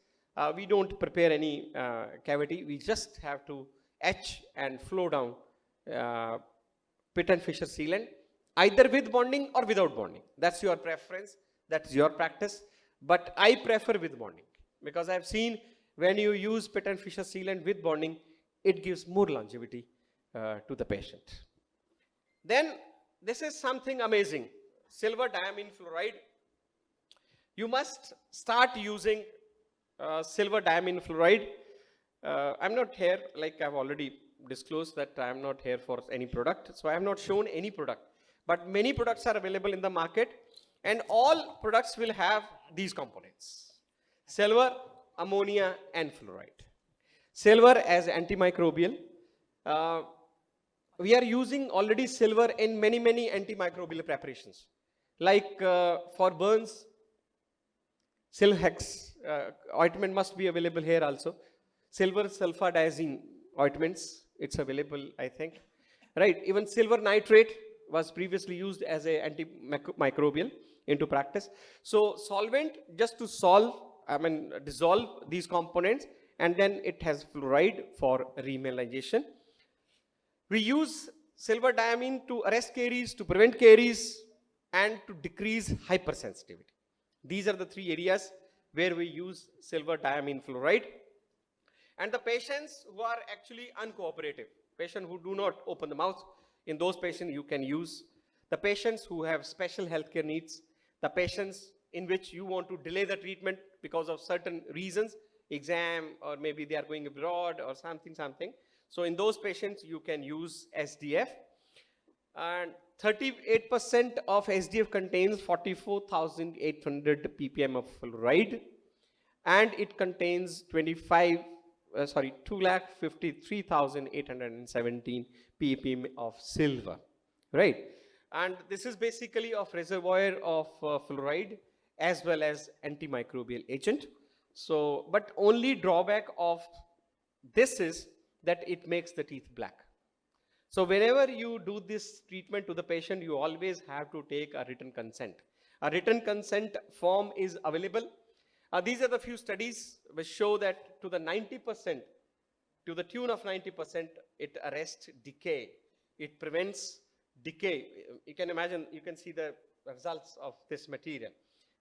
we don't prepare any cavity. We just have to etch and flow down Pitt and Fisher sealant, either with bonding or without bonding. That's your preference. That's your practice. But I prefer with bonding because I've seen when you use Pitt and Fisher sealant with bonding, it gives more longevity to the patient. Then this is something amazing. Silver diamine fluoride. You must start using silver diamine fluoride. I'm not here, like I've already disclosed that I'm not here for any product. So I have not shown any product. But many products are available in the market and all products will have these components. Silver, ammonia and fluoride. Silver as antimicrobial. We are using already silver in many antimicrobial preparations. Like for burns, Silhex ointment must be available here also. Silver sulfadiazine ointments, it's available, I think. Right, even silver nitrate was previously used as a antimicrobial into practice. So solvent just to dissolve these components, and then it has fluoride for remineralization. We use silver diamine to arrest caries, to prevent caries, and to decrease hypersensitivity. These are the three areas where we use silver diamine fluoride. And the patients who are actually uncooperative, patients who do not open the mouth, in those patients you can use. The patients who have special healthcare needs, the patients in which you want to delay the treatment because of certain reasons, exam, or maybe they are going abroad or something. So in those patients, you can use SDF. And 38% of SDF contains 44,800 ppm of fluoride. And it contains 2,53,817 ppm of silver, right? And this is basically of reservoir of fluoride as well as antimicrobial agent. So, but only drawback of this is that it makes the teeth black. So whenever you do this treatment to the patient, you always have to take a written consent. A written consent form is available. These are the few studies which show that to the 90%, to the tune of 90%, it arrests decay. It prevents decay. You can imagine, you can see the results of this material.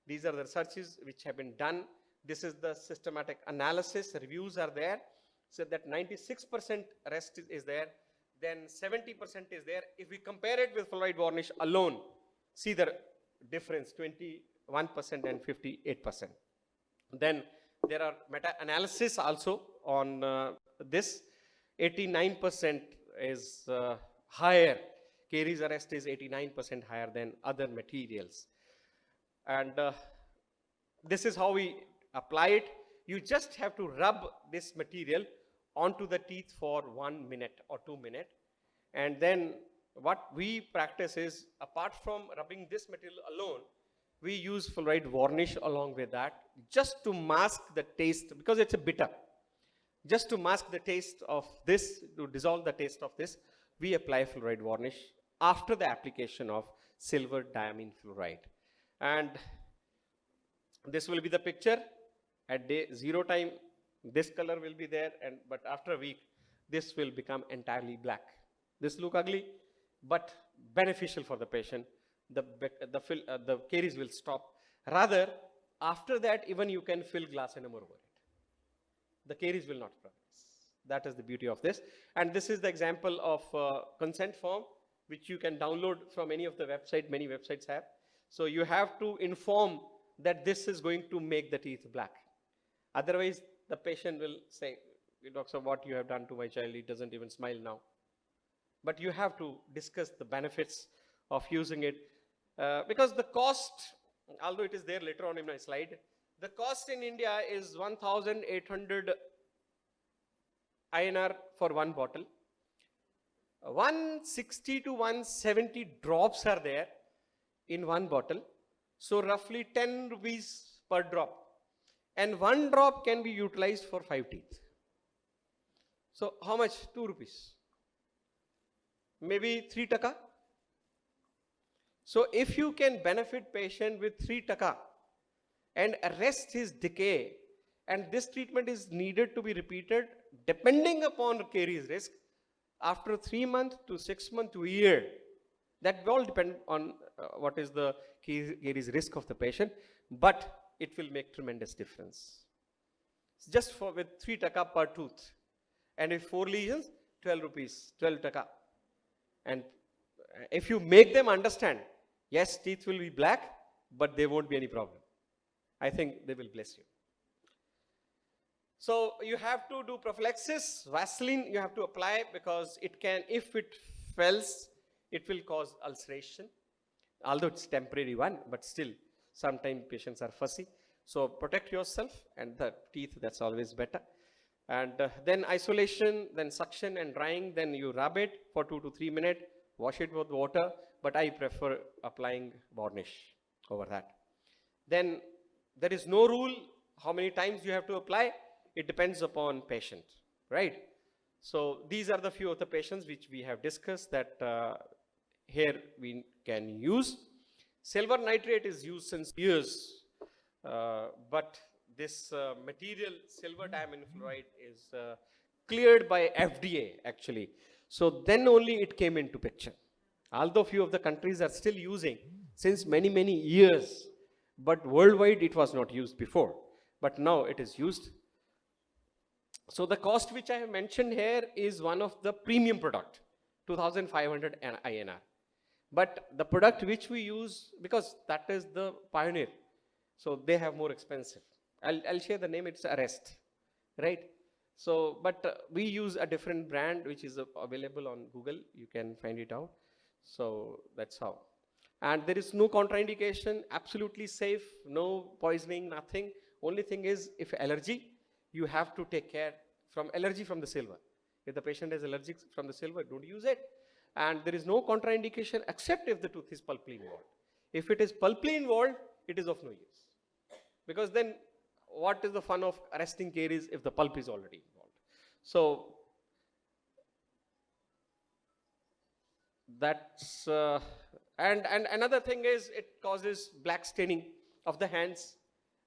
These are the researches which have been done. This is the systematic analysis. Reviews are there. So that 96% arrest is there. Then 70% is there. If we compare it with fluoride varnish alone, see the difference, 21% and 58%. Then there are meta-analysis also on this. 89% is higher. Caries arrest is 89% higher than other materials. And this is how we apply it. You just have to rub this material onto the teeth for 1 minute or 2 minutes. And then what we practice is, apart from rubbing this material alone, we use fluoride varnish along with that, just to mask the taste, because it's a bitter. Just to mask the taste of this, to dissolve the taste of this, we apply fluoride varnish after the application of silver diamine fluoride. And this will be the picture at day 0 time. This color will be there, but after a week, this will become entirely black. This look ugly, but beneficial for the patient. The caries will stop. Rather, after that, even you can fill glass enamel over it. The caries will not progress. That is the beauty of this. And this is the example of consent form, which you can download from any of the website. Many websites have. So you have to inform that this is going to make the teeth black. Otherwise, the patient will say, Doctor, what you have done to my child, he doesn't even smile now. But you have to discuss the benefits of using it because the cost, although it is there later on in my slide, the cost in India is 1,800 INR for one bottle. 160 to 170 drops are there in one bottle. So roughly 10 rupees per drop. And one drop can be utilized for 5 teeth. So how much? 2 rupees. Maybe 3 taka. So if you can benefit patient with 3 taka and arrest his decay, and this treatment is needed to be repeated depending upon caries risk after 3 months to 6 months to a year. That will all depend on what is the caries risk of the patient, but it will make tremendous difference. Just for with 3 taka per tooth, and if 4 lesions, 12 rupees, 12 taka. And if you make them understand, yes, teeth will be black, but there won't be any problem. I think they will bless you. So you have to do prophylaxis. Vaseline you have to apply because it can, if it fails, it will cause ulceration. Although it's temporary one, but still sometimes patients are fussy. So protect yourself and the teeth, that's always better. And then isolation, then suction and drying, then you rub it for 2 to 3 minutes, wash it with water, but I prefer applying varnish over that. Then there is no rule how many times you have to apply. It depends upon patient, right? So these are the few of the patients which we have discussed that here we can use. Silver nitrate is used since years, but this material, silver diamine fluoride, is cleared by FDA actually. So then only it came into picture. Although few of the countries are still using since many years, but worldwide it was not used before, but now it is used. So the cost which I have mentioned here is one of the premium product, 2,500 INR. But the product which we use, because that is the pioneer, so they have more expensive. I'll share the name, it's Arrest, right? So, but we use a different brand which is available on Google, you can find it out. So that's how. And there is no contraindication, absolutely safe, no poisoning, nothing. Only thing is, if allergy, you have to take care from allergy from the silver. If the patient is allergic from the silver, don't use it. And there is no contraindication except if the tooth is pulpily involved. If it is pulpily involved, it is of no use. Because then what is the fun of arresting caries if the pulp is already involved? So that's, and another thing is it causes black staining of the hands.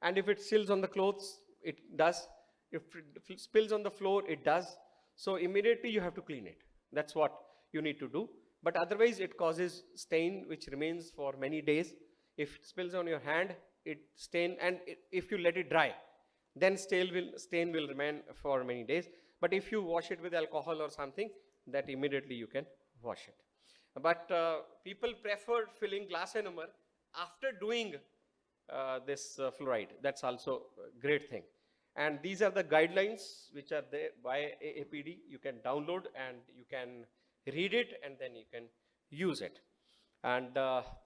And if it spills on the clothes, it does. If it spills on the floor, it does. So immediately you have to clean it. That's what you need to do. But otherwise it causes stain which remains for many days. If it spills on your hand, it stain, and if you let it dry, then stain will remain for many days. But if you wash it with alcohol or something, that immediately you can wash it. But people prefer filling glass enamel after doing this fluoride. That's also a great thing. And these are the guidelines which are there by AAPD. You can download and you can read it and then you can use it. And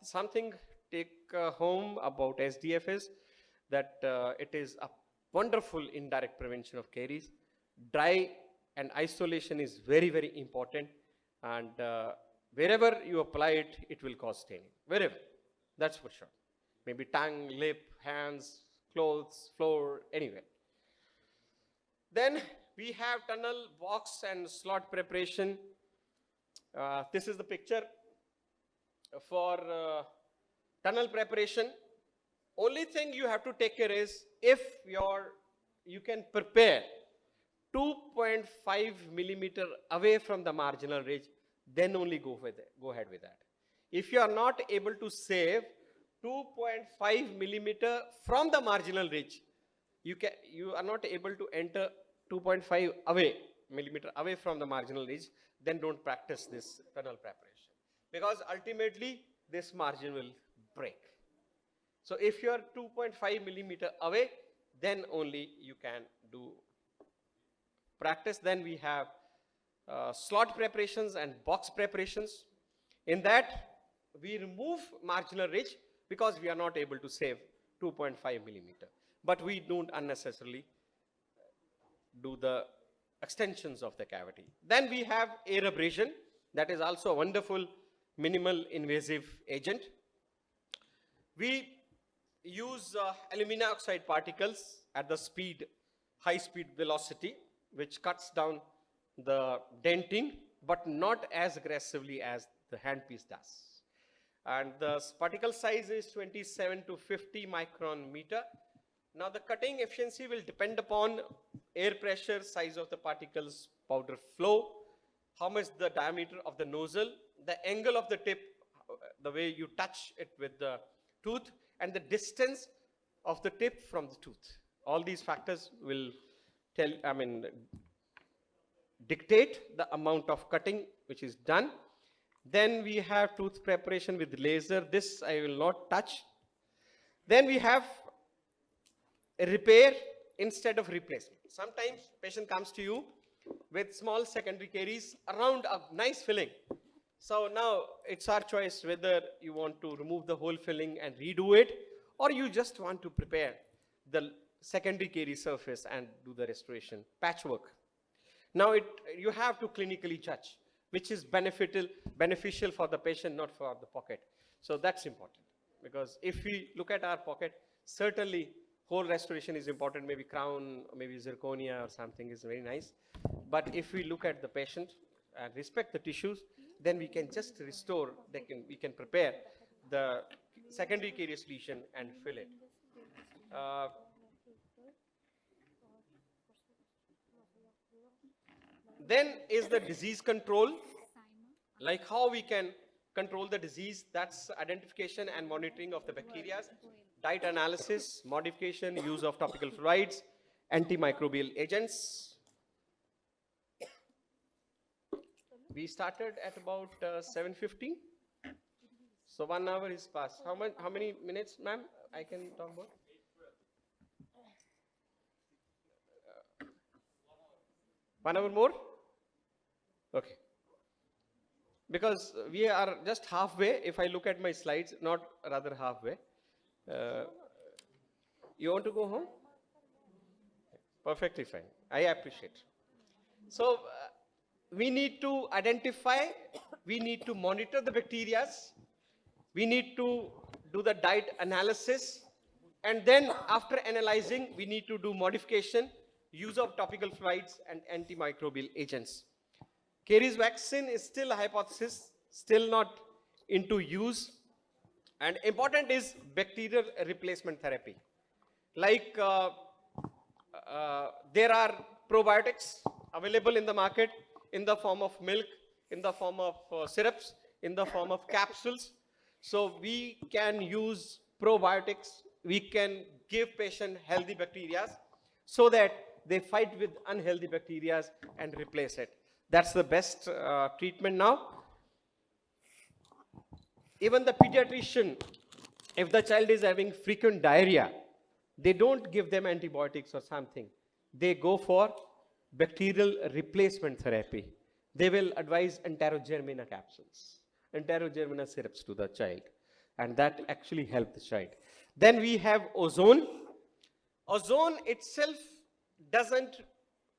something take home about SDF is that it is a wonderful indirect prevention of caries. Dry and isolation is very important. And wherever you apply it, it will cause staining. Wherever, that's for sure. Maybe tongue, lip, hands, clothes, floor, anywhere. Then we have tunnel, box and slot preparation. This is the picture for tunnel preparation. Only thing you have to take care is if you can prepare 2.5 millimeter away from the marginal ridge, then only go ahead with that. If you are not able to save 2.5 millimeter from the marginal ridge, you are not able to enter 2.5 millimeter away from the marginal ridge, then don't practice this tunnel preparation. Because ultimately this margin will break. So if you are 2.5 millimeter away, then only you can do practice. Then we have slot preparations and box preparations. In that, we remove marginal ridge because we are not able to save 2.5 millimeter. But we don't unnecessarily do the extensions of the cavity. Then we have air abrasion. That is also a wonderful minimal invasive agent. We use alumina oxide particles at the speed, high speed velocity, which cuts down the denting, but not as aggressively as the handpiece does. And the particle size is 27 to 50 micron meter. Now the cutting efficiency will depend upon air pressure, size of the particles, powder flow, how much the diameter of the nozzle, the angle of the tip, the way you touch it with the tooth, and the distance of the tip from the tooth. All these factors will dictate the amount of cutting which is done. Then we have tooth preparation with laser. This I will not touch. Then we have a repair instead of replacement. Sometimes patient comes to you with small secondary caries around a nice filling. So now it's our choice whether you want to remove the whole filling and redo it, or you just want to prepare the secondary carie surface and do the restoration patchwork. Now you have to clinically judge which is beneficial for the patient, not for the pocket. So that's important, because if we look at our pocket, certainly whole restoration is important. Maybe crown, maybe zirconia or something is very nice. But if we look at the patient and respect the tissues, then we can just restore, we can prepare the secondary carious lesion and fill it. Then is the disease control, like how we can control the disease. That's identification and monitoring of the bacteria, diet analysis, modification, use of topical fluids, antimicrobial agents. We started at about 7:15. So 1 hour is passed. How many minutes, ma'am, I can talk about? 1 hour more? Okay. Because we are just halfway. If I look at my slides, not rather halfway. You want to go home? Perfectly fine. I appreciate. So we need to identify, we need to monitor the bacteria, we need to do the diet analysis, and then after analyzing, we need to do modification, use of topical fluids and antimicrobial agents. Caries vaccine is still a hypothesis, still not into use. And important is bacterial replacement therapy. Like there are probiotics available in the market in the form of milk, in the form of syrups, in the form of capsules. So we can use probiotics, we can give patient healthy bacteria so that they fight with unhealthy bacteria and replace it. That's the best treatment now. Even the pediatrician, if the child is having frequent diarrhea, they don't give them antibiotics or something. They go for bacterial replacement therapy. They will advise Enterogermina capsules, Enterogermina syrups to the child, and that actually helps the child. Then we have ozone. Ozone itself doesn't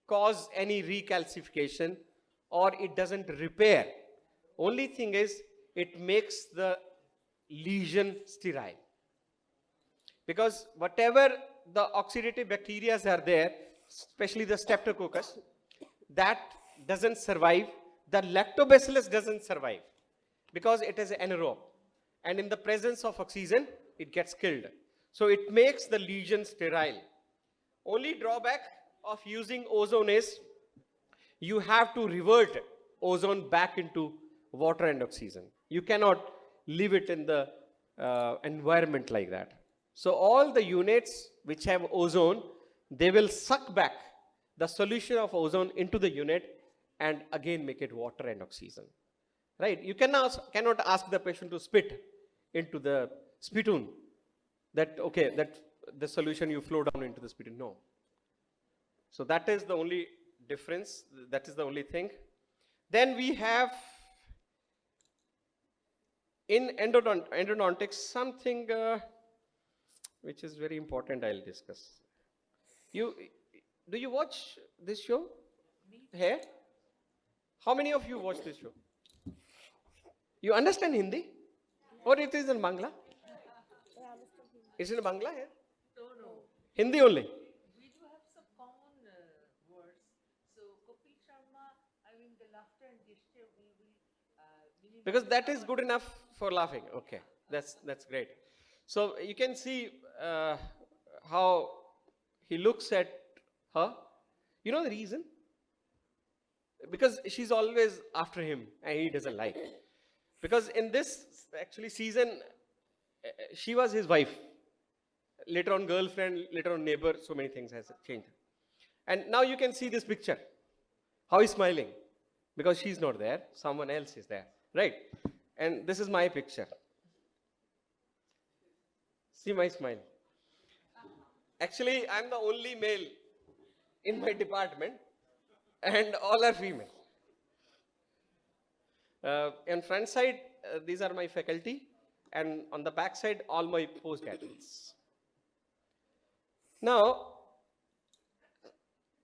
cause any recalcification or it doesn't repair. Only thing is it makes the lesion sterile. Because whatever the oxidative bacteria are there, especially the streptococcus, that doesn't survive. The lactobacillus doesn't survive because it is anaerobe. And in the presence of oxygen, it gets killed. So it makes the lesion sterile. Only drawback of using ozone is you have to revert ozone back into water and oxygen. You cannot leave it in the environment like that. So all the units which have ozone, they will suck back the solution of ozone into the unit and again make it water and oxygen. Right? You cannot ask the patient to spit into the spittoon. That, okay, that the solution you flow down into the spittoon. No. So that is the only difference. That is the only thing. Then we have in endodontics something which is very important. I'll discuss. Do you watch this show? Here? How many of you watch this show? You understand Hindi? Or it is in Bangla? Is it in Bangla here? No. Hindi only? We do have some common words. So, Kapil Sharma, I mean, the laughter and gesture, we will. Because that is good enough for laughing. Okay, that's great. So you can see how he looks at her. You know the reason? Because she's always after him and he doesn't like. Because in this actually season, she was his wife. Later on girlfriend, later on neighbor, so many things has changed. And now you can see this picture. How he's smiling. Because she's not there, someone else is there. Right? And this is my picture. See my smile. Actually, I'm the only male in my department and all are female. On front side, these are my faculty, and on the back side, all my postgraduates. Now,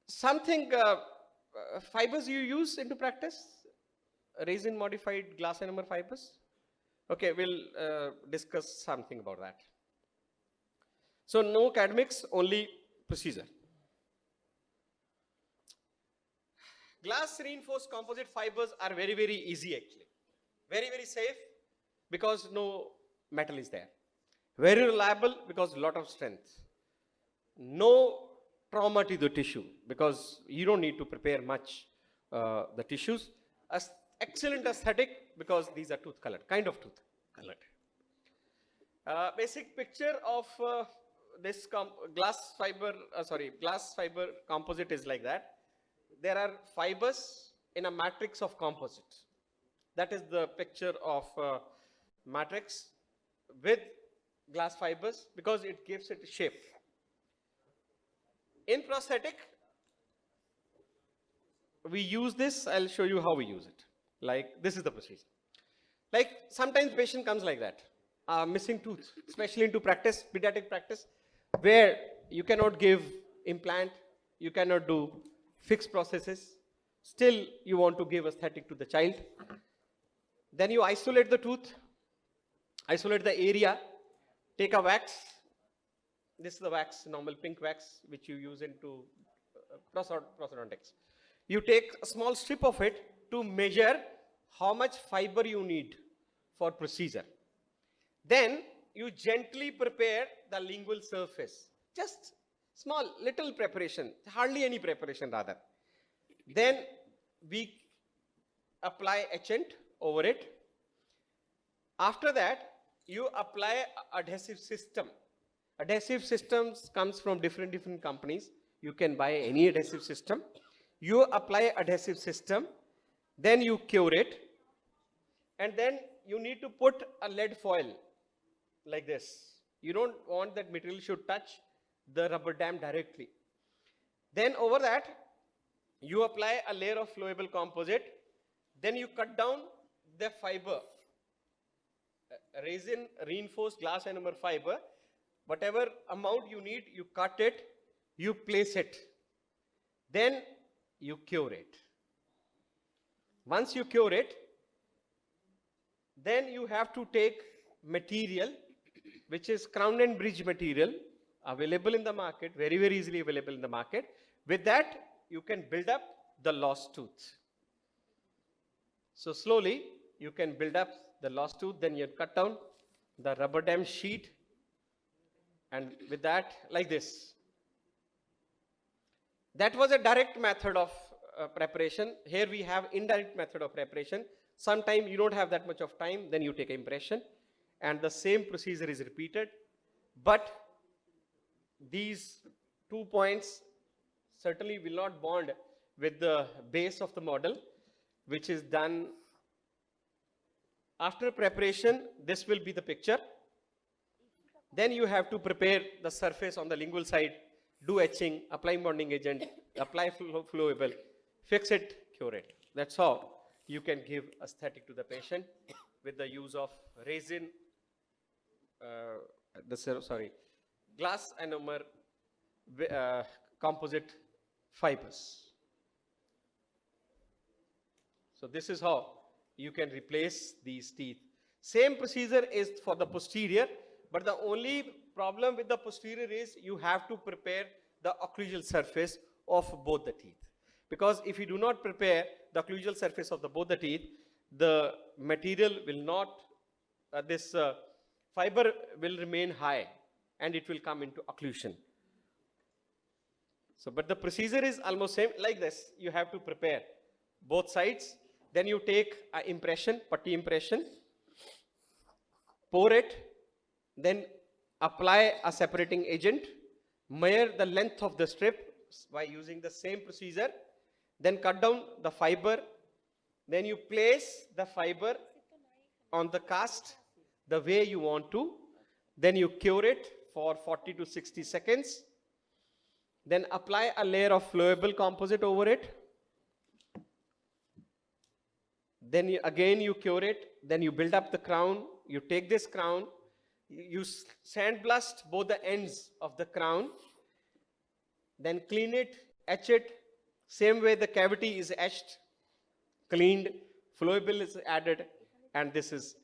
something fibers you use into practice? Resin modified glass ionomer fibers? Okay, we'll discuss something about that. So no academics, only procedure. Glass reinforced composite fibers are very, very easy actually. Very, very safe because no metal is there. Very reliable because lot of strength. No trauma to the tissue because you don't need to prepare much the tissues. Excellent aesthetic because these are tooth colored, kind of tooth colored. Basic picture of this glass fiber composite is like that. There are fibers in a matrix of composite. That is the picture of matrix with glass fibers because it gives it a shape. In prosthetic, we use this. I'll show you how we use it. Like this is the procedure. Like sometimes patient comes like that, missing tooth, especially into practice, pediatric practice, where you cannot give implant, you cannot do fixed processes. Still, you want to give aesthetic to the child. Then you isolate the tooth, isolate the area, take a wax. This is the wax, normal pink wax, which you use into prosthodontics. You take a small strip of it to measure how much fiber you need for procedure. Then you gently prepare the lingual surface. Just small, little preparation, hardly any preparation rather. Then we apply etchant over it. After that, you apply adhesive system. Adhesive systems comes from different companies. You can buy any adhesive system. You apply adhesive system, then you cure it, and then you need to put a lead foil like this. You don't want that material should touch the rubber dam directly. Then over that, you apply a layer of flowable composite, then you cut down the fiber, resin reinforced glass ionomer fiber. Whatever amount you need, you cut it, you place it, then you cure it. Once you cure it, then you have to take material which is crown and bridge material available in the market, very, very easily available in the market. With that, you can build up the lost tooth. So slowly, you can build up the lost tooth, then you cut down the rubber dam sheet, and with that, like this. That was a direct method of preparation. Here we have indirect method of preparation. Sometimes you don't have that much of time, then you take impression, and the same procedure is repeated. But these 2 points certainly will not bond with the base of the model, which is done after preparation. This will be the picture. Then you have to prepare the surface on the lingual side, do etching, apply bonding agent, apply flowable. fix it, cure it. That's how you can give aesthetic to the patient with the use of resin, glass ionomer composite fibers. So this is how you can replace these teeth. Same procedure is for the posterior, but the only problem with the posterior is you have to prepare the occlusal surface of both the teeth. Because if you do not prepare the occlusal surface of both the teeth, the material will not, this fiber will remain high and it will come into occlusion. So, but the procedure is almost same like this. You have to prepare both sides. Then you take an impression, putty impression, pour it, then apply a separating agent, measure the length of the strip by using the same procedure, then cut down the fiber, then you place the fiber on the cast the way you want to, then you cure it for 40 to 60 seconds, then apply a layer of flowable composite over it, then you cure it, then you build up the crown, you take this crown, you sandblast both the ends of the crown, then clean it, etch it, same way the cavity is etched, cleaned, flowable is added, and this is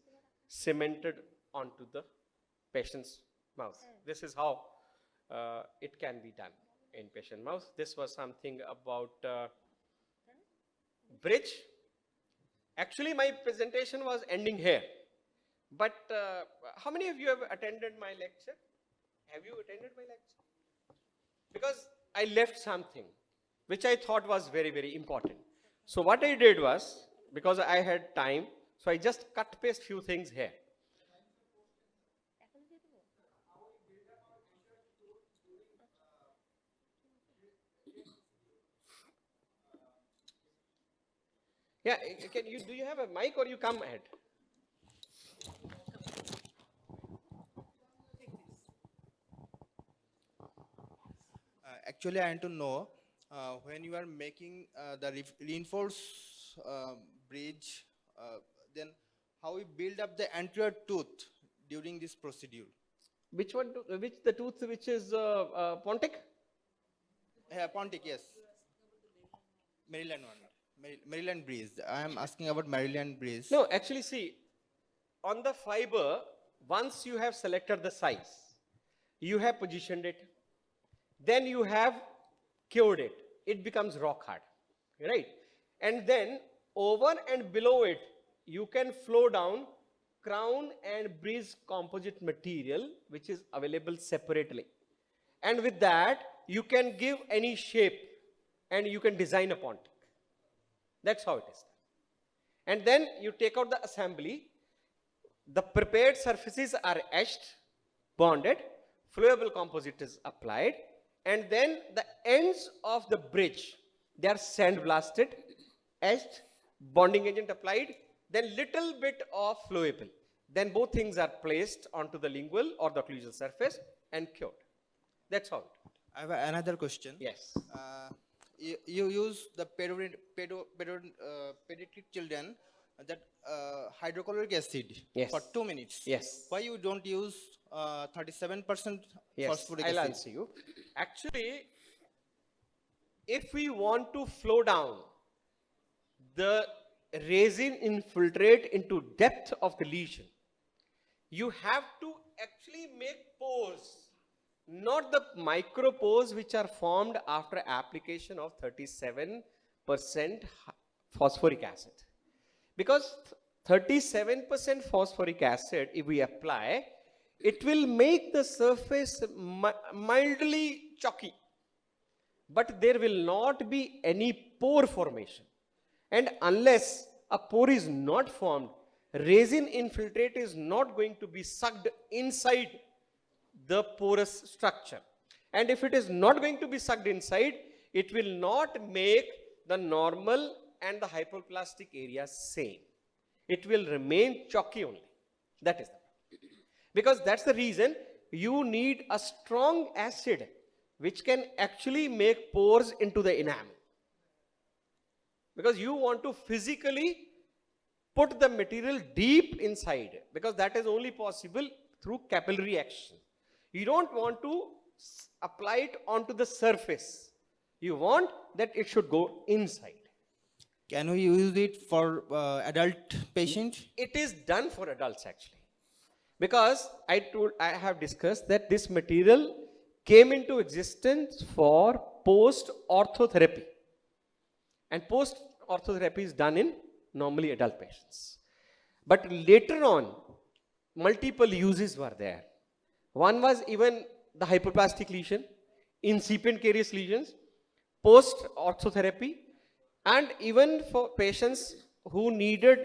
cemented onto the patient's mouth. This is how it can be done in patient mouth. This was something about bridge. Actually, my presentation was ending here. But how many of you have attended my lecture? Have you attended my lecture? Because I left something which I thought was very, very important. So what I did was, because I had time, so I just cut paste few things here. Yeah, do you have a mic or you come ahead? Actually, I want to know when you are making the reinforced bridge, then how you build up the anterior tooth during this procedure. Which one? Which the tooth which is Pontic? Pontic, yes. Maryland one. Maryland bridge. I am asking about Maryland bridge. No, actually, see, on the fiber, once you have selected the size, you have positioned it, then you have cured it. It becomes rock hard, right? And then over and below it, you can flow down crown and bridge composite material, which is available separately. And with that, you can give any shape and you can design a Pontic. That's how it is. And then you take out the assembly. The prepared surfaces are etched, bonded, flowable composite is applied, and then the ends of the bridge, they are sandblasted, etched, bonding agent applied, then little bit of flowable. Then both things are placed onto the lingual or the occlusal surface and cured. That's how it. I have another question. Yes. You use the pediatric children that hydrochloric acid Yes. for 2 minutes. Yes. Why you don't use 37% Yes, phosphoric I'll acid? answer you. Actually, if we want to flow down the resin infiltrate into depth of the lesion, you have to actually make pores, not the micro pores which are formed after application of 37% phosphoric acid. Because 37% phosphoric acid, if we apply, it will make the surface mildly chalky. But there will not be any pore formation. And unless a pore is not formed, resin infiltrate is not going to be sucked inside the porous structure. And if it is not going to be sucked inside, it will not make the normal and the hypoplastic area same. It will remain chalky only. That is the problem. Because that's the reason you need a strong acid which can actually make pores into the enamel. because you want to physically put the material deep inside, because that is only possible through capillary action. You don't want to apply it onto the surface. You want that it should go inside. Can we use it for adult patient? It is done for adults actually, because I have discussed that this material came into existence for post orthotherapy, and post orthotherapy is done in normally adult patients. But later on, multiple uses were there. One was even the hyperplastic lesion, incipient carious lesions, post orthotherapy, and even for patients who needed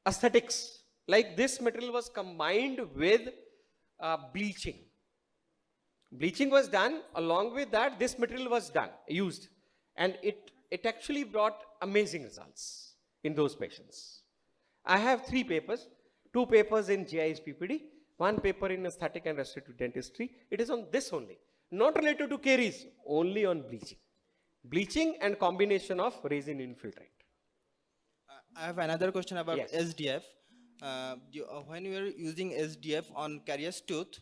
aesthetics. Like this material was combined with bleaching. Bleaching was done, along with that this material was used, and it actually brought amazing results in those patients. I have 3 papers, 2 papers in GIS PPD, 1 paper in aesthetic and restorative dentistry. It is on this only, not related to caries, only on bleaching. Bleaching and combination of resin infiltrate. I have another question about Yes. SDF. When you are using SDF on carious tooth,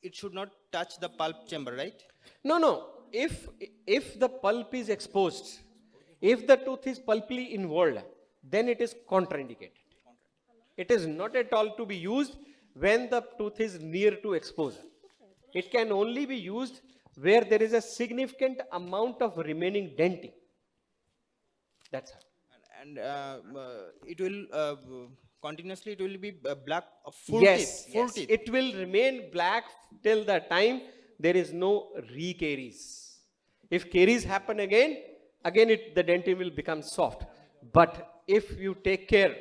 it should not touch the pulp chamber, right? No. If the pulp is exposed, if the tooth is pulpily involved, then it is contraindicated. It is not at all to be used when the tooth is near to exposure. It can only be used where there is a significant amount of remaining denting. That's how. And it will continuously, it will be black, full Yes, teeth, full yes. teeth. It will remain black till the time there is no re-caries. If caries happen again the dentin will become soft. But if you take care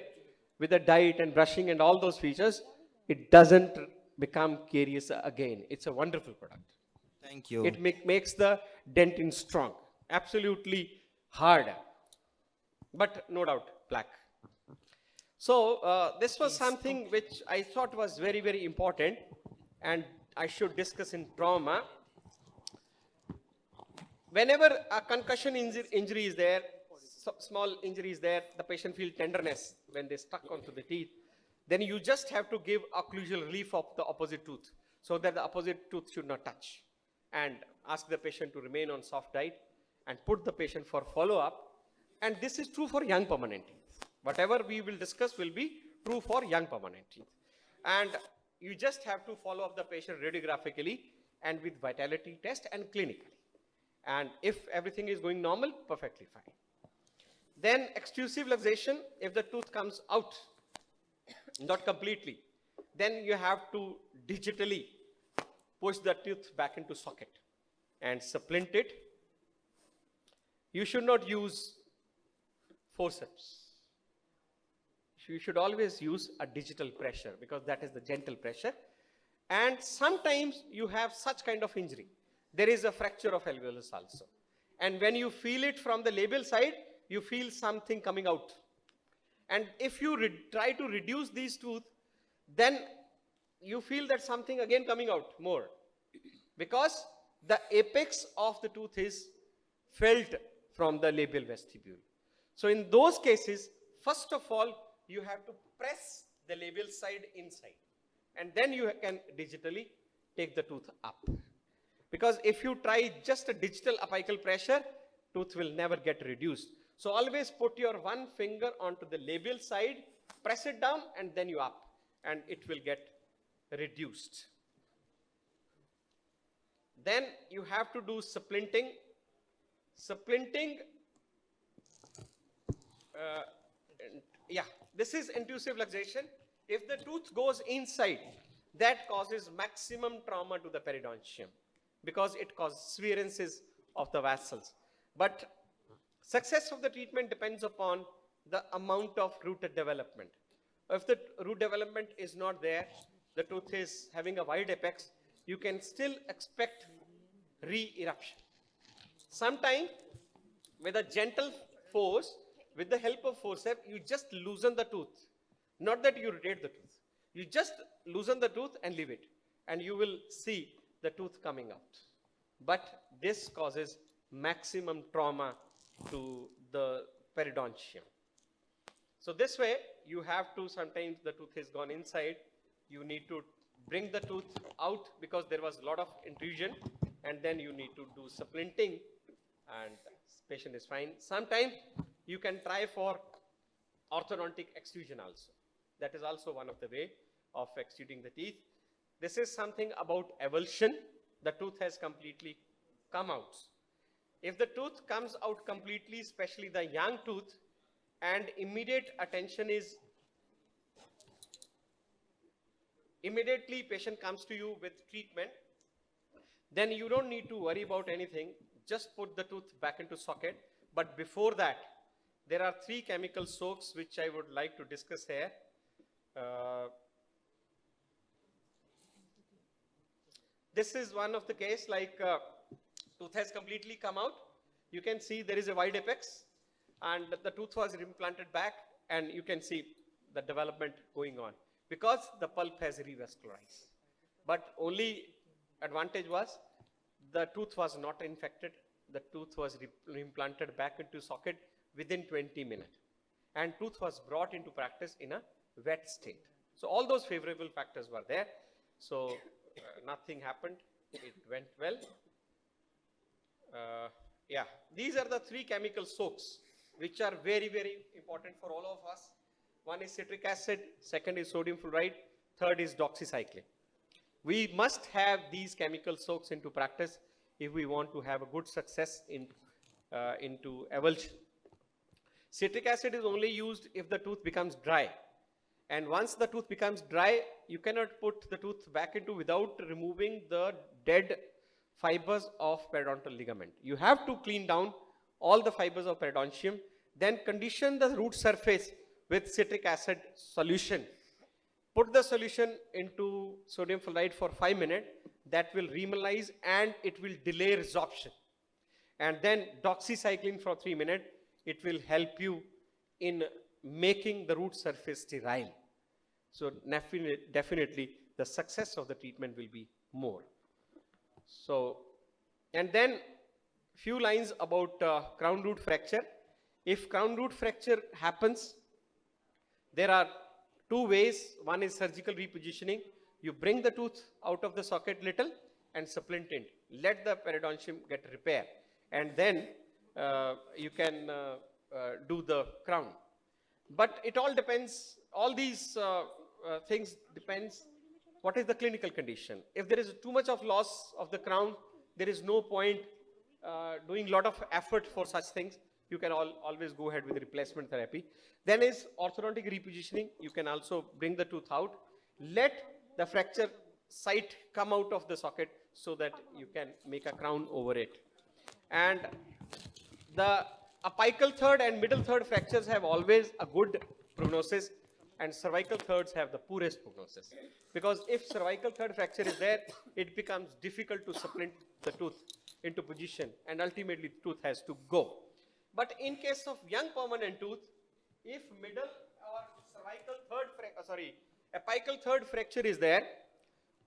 with the diet and brushing and all those features, it doesn't become carious again. It's a wonderful product. Thank you. It makes the dentin strong, absolutely hard, but no doubt black. So this was something which I thought was very, very important, and I should discuss in trauma. Whenever a concussion injury is there, small injury is there, the patient feels tenderness when they stuck onto the teeth, then you just have to give occlusal relief of the opposite tooth so that the opposite tooth should not touch, and ask the patient to remain on soft diet and put the patient for follow-up. And this is true for young permanent teeth. Whatever we will discuss will be true for young permanent teeth. And you just have to follow up the patient radiographically and with vitality test and clinically. And if everything is going normal, perfectly fine. Then extrusive luxation, if the tooth comes out, not completely, then you have to digitally push the tooth back into socket and splint it. You should not use forceps. You should always use a digital pressure, because that is the gentle pressure. And sometimes you have such kind of injury. There is a fracture of alveolus also. And when you feel it from the labial side, you feel something coming out. And if you try to reduce these tooth, then you feel that something again coming out more, because the apex of the tooth is felt from the labial vestibule. So in those cases, first of all, you have to press the labial side inside, and then you can digitally take the tooth up. Because if you try just a digital apical pressure, tooth will never get reduced. So always put your one finger onto the labial side, press it down, and then you up, and it will get reduced. Then you have to do splinting. Splinting, this is intrusive luxation. If the tooth goes inside, that causes maximum trauma to the periodontium, because it causes spherences of the vessels. But success of the treatment depends upon the amount of root development. If the root development is not there, the tooth is having a wide apex, you can still expect re-eruption. Sometimes with a gentle force, with the help of forceps, you just loosen the tooth. Not that you rotate the tooth. You just loosen the tooth and leave it, and you will see the tooth coming out. But this causes maximum trauma to the periodontium. So this way, you have to, sometimes the tooth has gone inside, you need to bring the tooth out because there was a lot of intrusion, and then you need to do supplanting, and patient is fine. Sometimes you can try for orthodontic extrusion also. That is also one of the way of extruding the teeth. This is something about avulsion. The tooth has completely come out. If the tooth comes out completely, especially the young tooth, and immediately patient comes to you with treatment, then you don't need to worry about anything. Just put the tooth back into socket. But before that, there are 3 chemical soaks which I would like to discuss here. This is one of the case, like tooth has completely come out. You can see there is a wide apex, and the tooth was implanted back, and you can see the development going on because the pulp has revascularized. But only advantage was the tooth was not infected. The tooth was implanted back into socket within 20 minutes, and tooth was brought into practice in a wet state. So all those favorable factors were there. So nothing happened. It went well. Yeah, these are the 3 chemical soaks which are very, very important for all of us. One is citric acid, second is sodium fluoride, third is doxycycline. We must have these chemical soaks into practice if we want to have a good success into avulsion. Citric acid is only used if the tooth becomes dry. And once the tooth becomes dry, you cannot put the tooth back into without removing the dead fibers of periodontal ligament. You have to clean down all the fibers of periodontium, then condition the root surface with citric acid solution. Put the solution into sodium fluoride for 5 minutes. That will remineralize and it will delay resorption. And then doxycycline for 3 minutes. It will help you in making the root surface sterile. So definitely the success of the treatment will be more. So, and then few lines about crown root fracture. If crown root fracture happens, there are 2 ways. One is surgical repositioning. You bring the tooth out of the socket little and supplant it. Let the periodontium get repair. And then you can do the crown. But it all depends, all these things depends what is the clinical condition. If there is too much of loss of the crown, there is no point doing lot of effort for such things. You can always go ahead with replacement therapy. Then is orthodontic repositioning. You can also bring the tooth out. Let the fracture site come out of the socket so that you can make a crown over it. And the apical third and middle third fractures have always a good prognosis, and cervical thirds have the poorest prognosis. Because if cervical third fracture is there, it becomes difficult to supplant the tooth into position, and ultimately the tooth has to go. But in case of young permanent tooth, if middle or cervical third apical third fracture is there,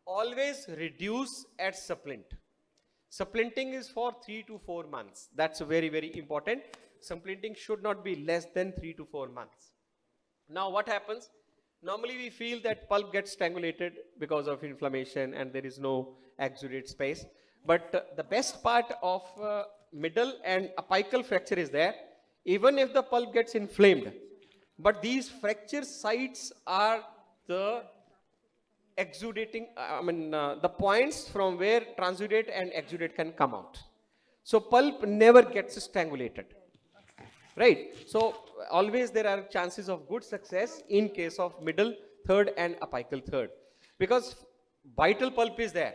always reduce at supplant. Supplanting is for 3 to 4 months. That's very, very important. Supplanting should not be less than 3 to 4 months. Now what happens? Normally we feel that pulp gets strangulated because of inflammation and there is no exudate space. But the best part of middle and apical fracture is there, even if the pulp gets inflamed. But these fracture sites are the exudating, the points from where transudate and exudate can come out. So pulp never gets strangulated, right? So always there are chances of good success in case of middle third and apical third, because vital pulp is there.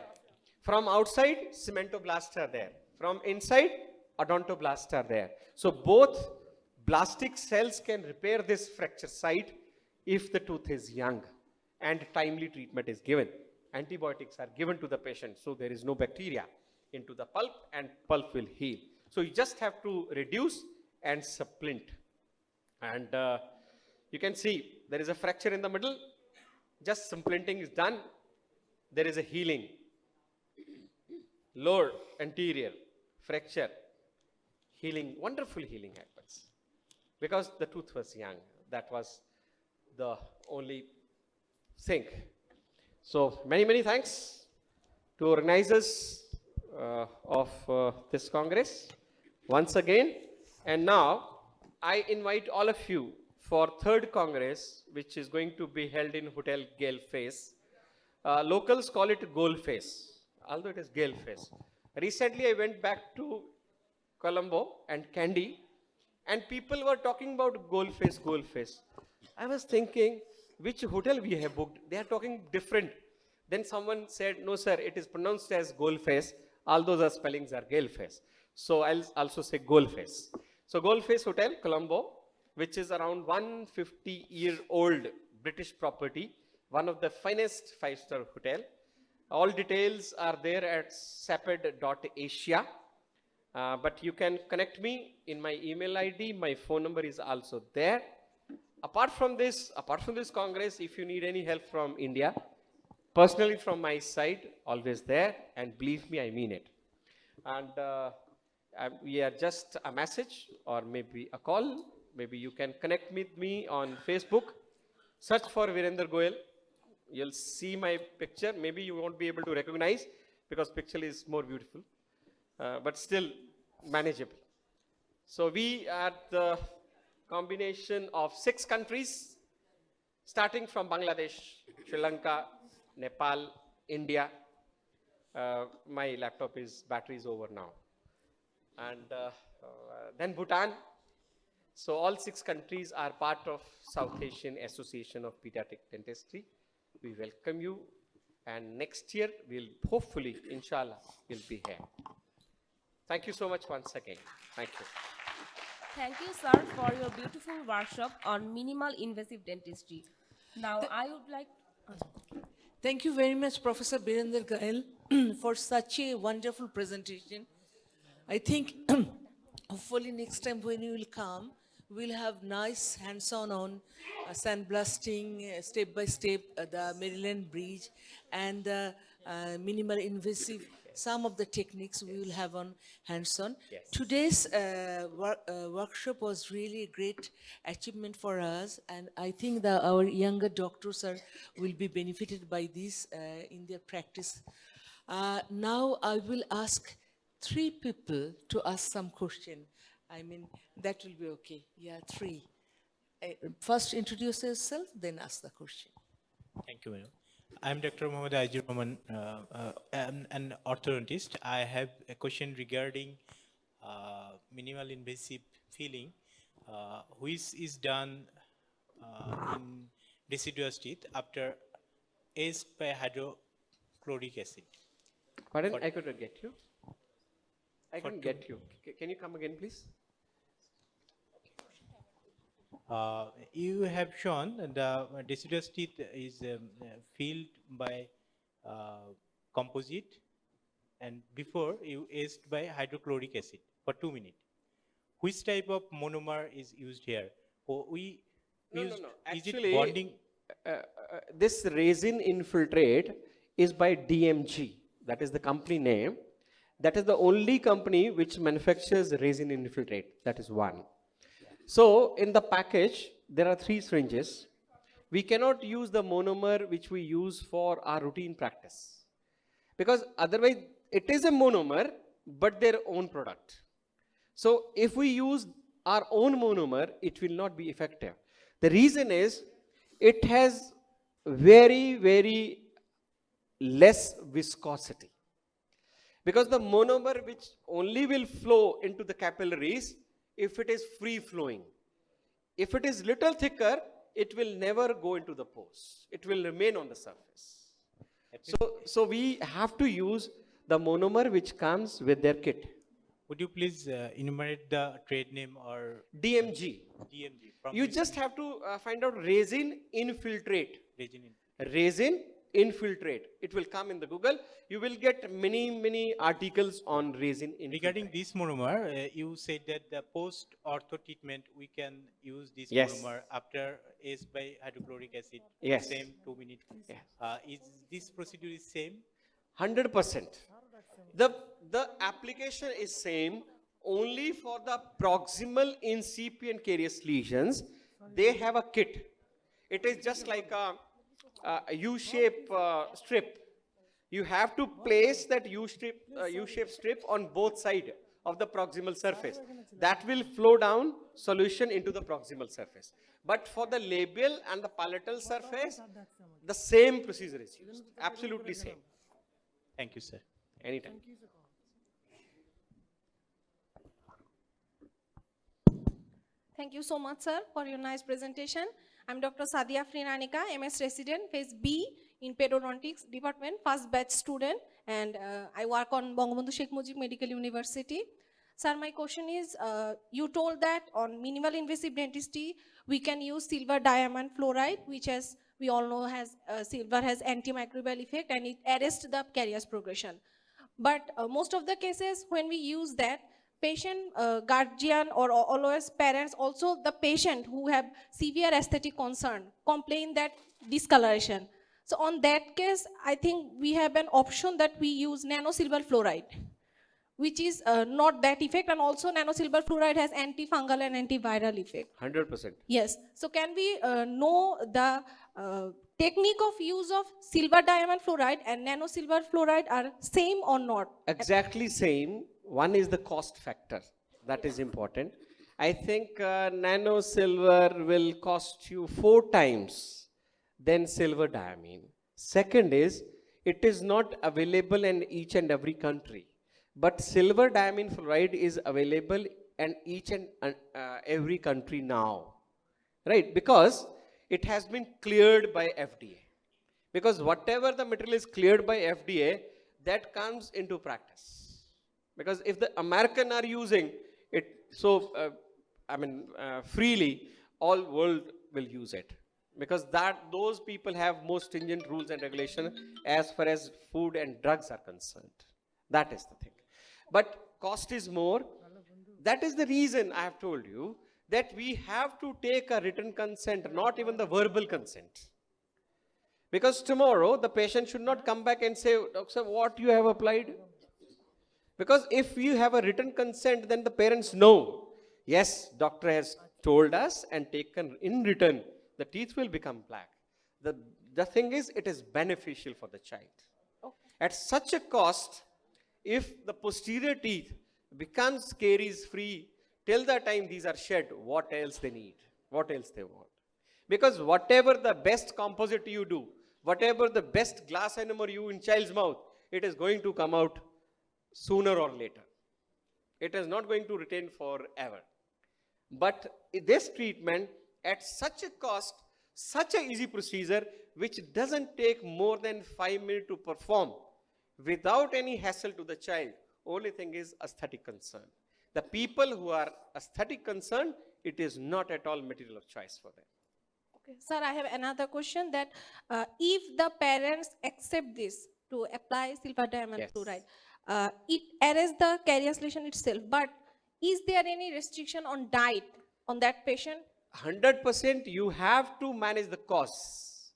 From outside, cementoblasts are there. From inside, odontoblasts are there. So both blastic cells can repair this fracture site if the tooth is young and timely treatment is given. Antibiotics are given to the patient, so there is no bacteria into the pulp and pulp will heal. So you just have to reduce and supplant. And you can see there is a fracture in the middle, just supplanting is done, there is a healing. Lower anterior fracture, healing, wonderful healing happens. Because the tooth was young. That was the only thing. So many thanks to organizers of this Congress once again. And now I invite all of you for third Congress, which is going to be held in Hotel Gale Face. Locals call it Goal Face, although it is Gale Face. Recently I went back to Colombo and Kandy, and people were talking about Goal Face, Goal Face. I was thinking, which hotel we have booked? They are talking different. Then someone said, no sir, it is pronounced as Goal Face. All those are spellings are Gale Face. So I'll also say Goal Face. So Goal Face Hotel, Colombo, which is around 150-year-old British property, one of the finest five-star hotel. All details are there at saped.asia. But you can connect me in my email ID. My phone number is also there. Apart from this Congress, if you need any help from India, personally from my side, always there. And believe me, I mean it. And we are just a message or maybe a call. Maybe you can connect with me on Facebook. Search for Virender Goyal. You'll see my picture. Maybe you won't be able to recognize because picture is more beautiful. But still manageable. So we are the combination of 6 countries, starting from Bangladesh, Sri Lanka, Nepal, India. My laptop battery is over now. And then Bhutan. So all 6 countries are part of South Asian Association of Pediatric Dentistry. We welcome you. And next year, we'll hopefully, inshallah, we'll be here. Thank you so much once again. Thank you. Thank you, sir, for your beautiful workshop on minimal invasive dentistry. Now, I would like. Thank you very much, Professor Virender Goyal, for such a wonderful presentation. I think hopefully next time when you will come, we'll have nice hands-on on sandblasting, step by step, the Maryland Bridge, and the minimal invasive. Some of the techniques we will have on hands-on. Yes. Today's workshop was really a great achievement for us, and I think that our younger doctors will be benefited by this in their practice. Now I will ask 3 people to ask some question. I mean, that will be okay. Yeah, 3. First introduce yourself, then ask the question. Thank you, madam. I'm Dr. Mohammad Ajur Rahman, an orthodontist. I have a question regarding minimal invasive filling, which is done in deciduous teeth after aged by hydrochloric acid. Pardon? I couldn't get you. I couldn't get you. Can you come again, please? You have shown the deciduous teeth is filled by composite, and before you aged by hydrochloric acid for 2 minutes. Which type of monomer is used here? Or we No. used, is Actually, it bonding? this resin infiltrate is by DMG. That is the company name. That is the only company which manufactures resin infiltrate. That is one. So in the package, there are 3 syringes. We cannot use the monomer which we use for our routine practice. Because otherwise, it is a monomer, but their own product. So if we use our own monomer, it will not be effective. The reason is, it has very less viscosity. Because the monomer which only will flow into the capillaries if it is free flowing. If it is little thicker, it will never go into the pores. It will remain on the surface. So we have to use the monomer which comes with their kit. Would you please enumerate the trade name or DMG. DMG? From You which just have to find out resin infiltrate. region? Resin infiltrate. It will come in the Google. You will get many articles on resin infiltrate. Regarding this monomer, you said that the post-ortho treatment, we can use this Yes. monomer after aged by hydrochloric acid. Yes. Same 2 minutes. Yes. Is this procedure is same? 100%. The application is same, only for the proximal incipient carious lesions, they have a kit. It is just like a U-shape strip. You have to place that U-shaped strip on both sides of the proximal surface. That will flow down solution into the proximal surface. But for the labial and the palatal surface, the same procedure is used. Absolutely same. Thank you, sir. Anytime. Thank you so much, sir, for your nice presentation. I'm Dr. Sadia Frinanika, MS resident, phase B in Pedodontics department, first batch student, and I work on Bangabandhu Sheikh Mujib Medical University. Sir, my question is, you told that on minimal invasive dentistry, we can use silver diamond fluoride, which as we all know has silver has antimicrobial effect and it arrests the caries progression. But most of the cases when we use that, patient, guardian or always parents, also the patient who have severe aesthetic concern complain that discoloration. So on that case, I think we have an option that we use nanosilver fluoride, which is not that effect, and also nanosilver fluoride has antifungal and antiviral effect. 100%. Yes. So can we know the technique of use of silver diamond fluoride and nanosilver fluoride are same or not? Exactly same. One is the cost factor. That is important. I think nano silver will cost you 4 times than silver diamine. Second is, it is not available in each and every country. But silver diamine fluoride is available in each and every country now. Right? Because it has been cleared by FDA. Because whatever the material is cleared by FDA, that comes into practice. Because if the American are using it so, freely, all world will use it. Because those people have most stringent rules and regulations as far as food and drugs are concerned. That is the thing. But cost is more. That is the reason I have told you that we have to take a written consent, not even the verbal consent. Because tomorrow the patient should not come back and say, Doctor, what you have applied? Because if you have a written consent, then the parents know, yes, doctor has told us and taken in return, the teeth will become black. The thing is, it is beneficial for the child. Okay. At such a cost, if the posterior teeth becomes caries free, till the time these are shed, what else they need? What else they want? Because whatever the best composite you do, whatever the best glass enamel you in child's mouth, it is going to come out sooner or later. It is not going to retain forever. But this treatment, at such a cost, such an easy procedure, which doesn't take more than 5 minutes to perform, without any hassle to the child, only thing is aesthetic concern. The people who are aesthetic concerned, it is not at all material of choice for them. Okay. Sir, I have another question that if the parents accept this to apply silver diamond Yes. fluoride, it arrests the caries lesion itself, but is there any restriction on diet on that patient? 100% you have to manage the cause.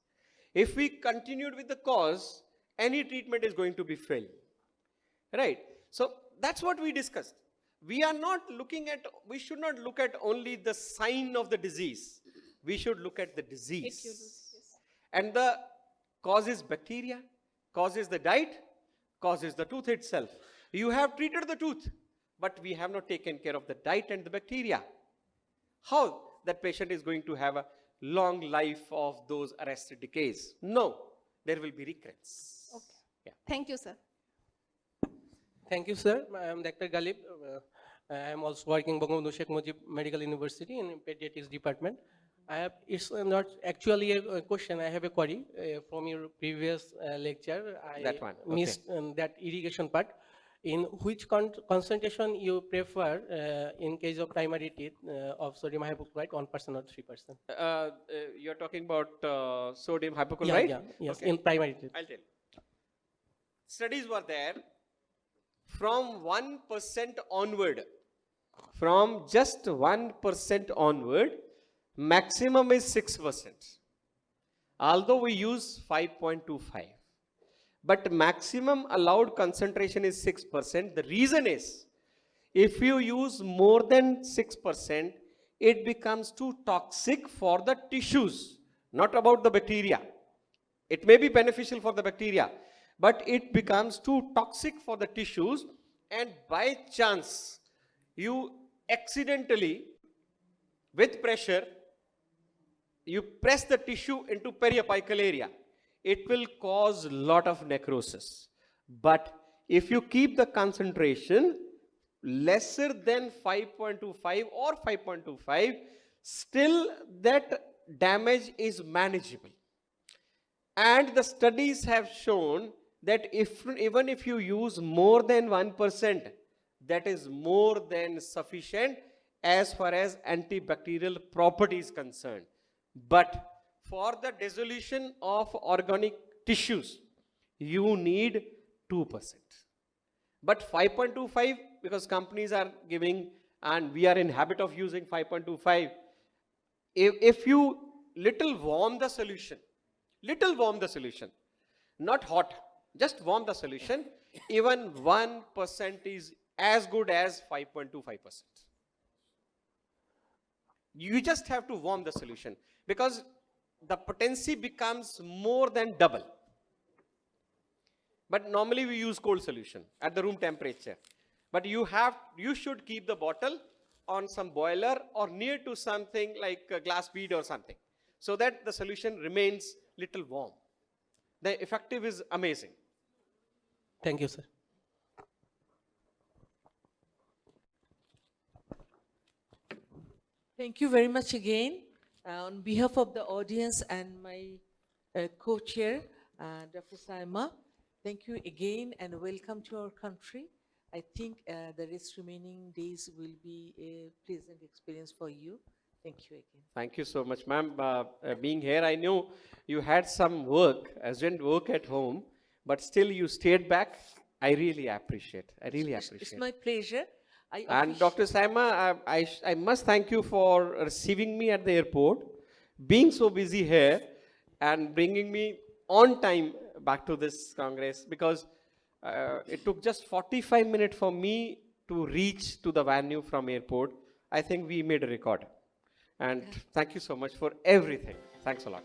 If we continued with the cause, any treatment is going to be failed. Right? So that's what we discussed. We should not look at only the sign of the disease. We should look at the disease. And the cause is bacteria, cause is the diet, cause is the tooth itself. You have treated the tooth, but we have not taken care of the diet and the bacteria. How that patient is going to have a long life of those arrested decays? No, there will be recurrence. Okay. Yeah. Thank you, sir. Thank you, sir. I am Dr. Galib. I am also working Bangabandhu Sheikh Mujib Medical University in Pediatrics Department. It's not actually a question. I have a query from your previous lecture. That one, okay. Missed that irrigation part. In which concentration you prefer in case of primary teeth of sodium hypochlorite, 1% or 3%? You're talking about sodium hypochlorite? Yes, Okay. in primary teeth. I'll tell you. Studies were there from 1% onward. From just 1% onward, maximum is 6%. Although we use 5.25. But maximum allowed concentration is 6%. The reason is, If you use more than 6%, it becomes too toxic for the tissues, not about the bacteria. It may be beneficial for the bacteria, but it becomes too toxic for the tissues, and by chance, you accidentally, with pressure, you press the tissue into periapical area. It will cause lot of necrosis. But if you keep the concentration lesser than 5.25 or 5.25, still that damage is manageable. And the studies have shown that even if you use more than 1%, that is more than sufficient as far as antibacterial property is concerned. But for the dissolution of organic tissues, you need 2%. But 5.25, because companies are giving, and we are in habit of using 5.25, if you little warm the solution, not hot, just warm the solution, even 1% is as good as 5.25%. You just have to warm the solution, because the potency becomes more than double. But normally we use cold solution at the room temperature. But you should keep the bottle on some boiler or near to something like a glass bead or something, so that the solution remains little warm. The effective is amazing. Thank you, sir. Thank you very much again. On behalf of the audience and my co-chair, Dr. Saima, thank you again and welcome to our country. I think the rest remaining days will be a pleasant experience for you. Thank you again. Thank you so much, ma'am. Being here, I knew you had some work, urgent work at home, but still you stayed back. I really appreciate. It's my pleasure. And Dr. Saima, I must thank you for receiving me at the airport, being so busy here, and bringing me on time back to this Congress, because it took just 45 minutes for me to reach to the venue from airport. I think we made a record. And thank you so much for everything. Thanks a lot.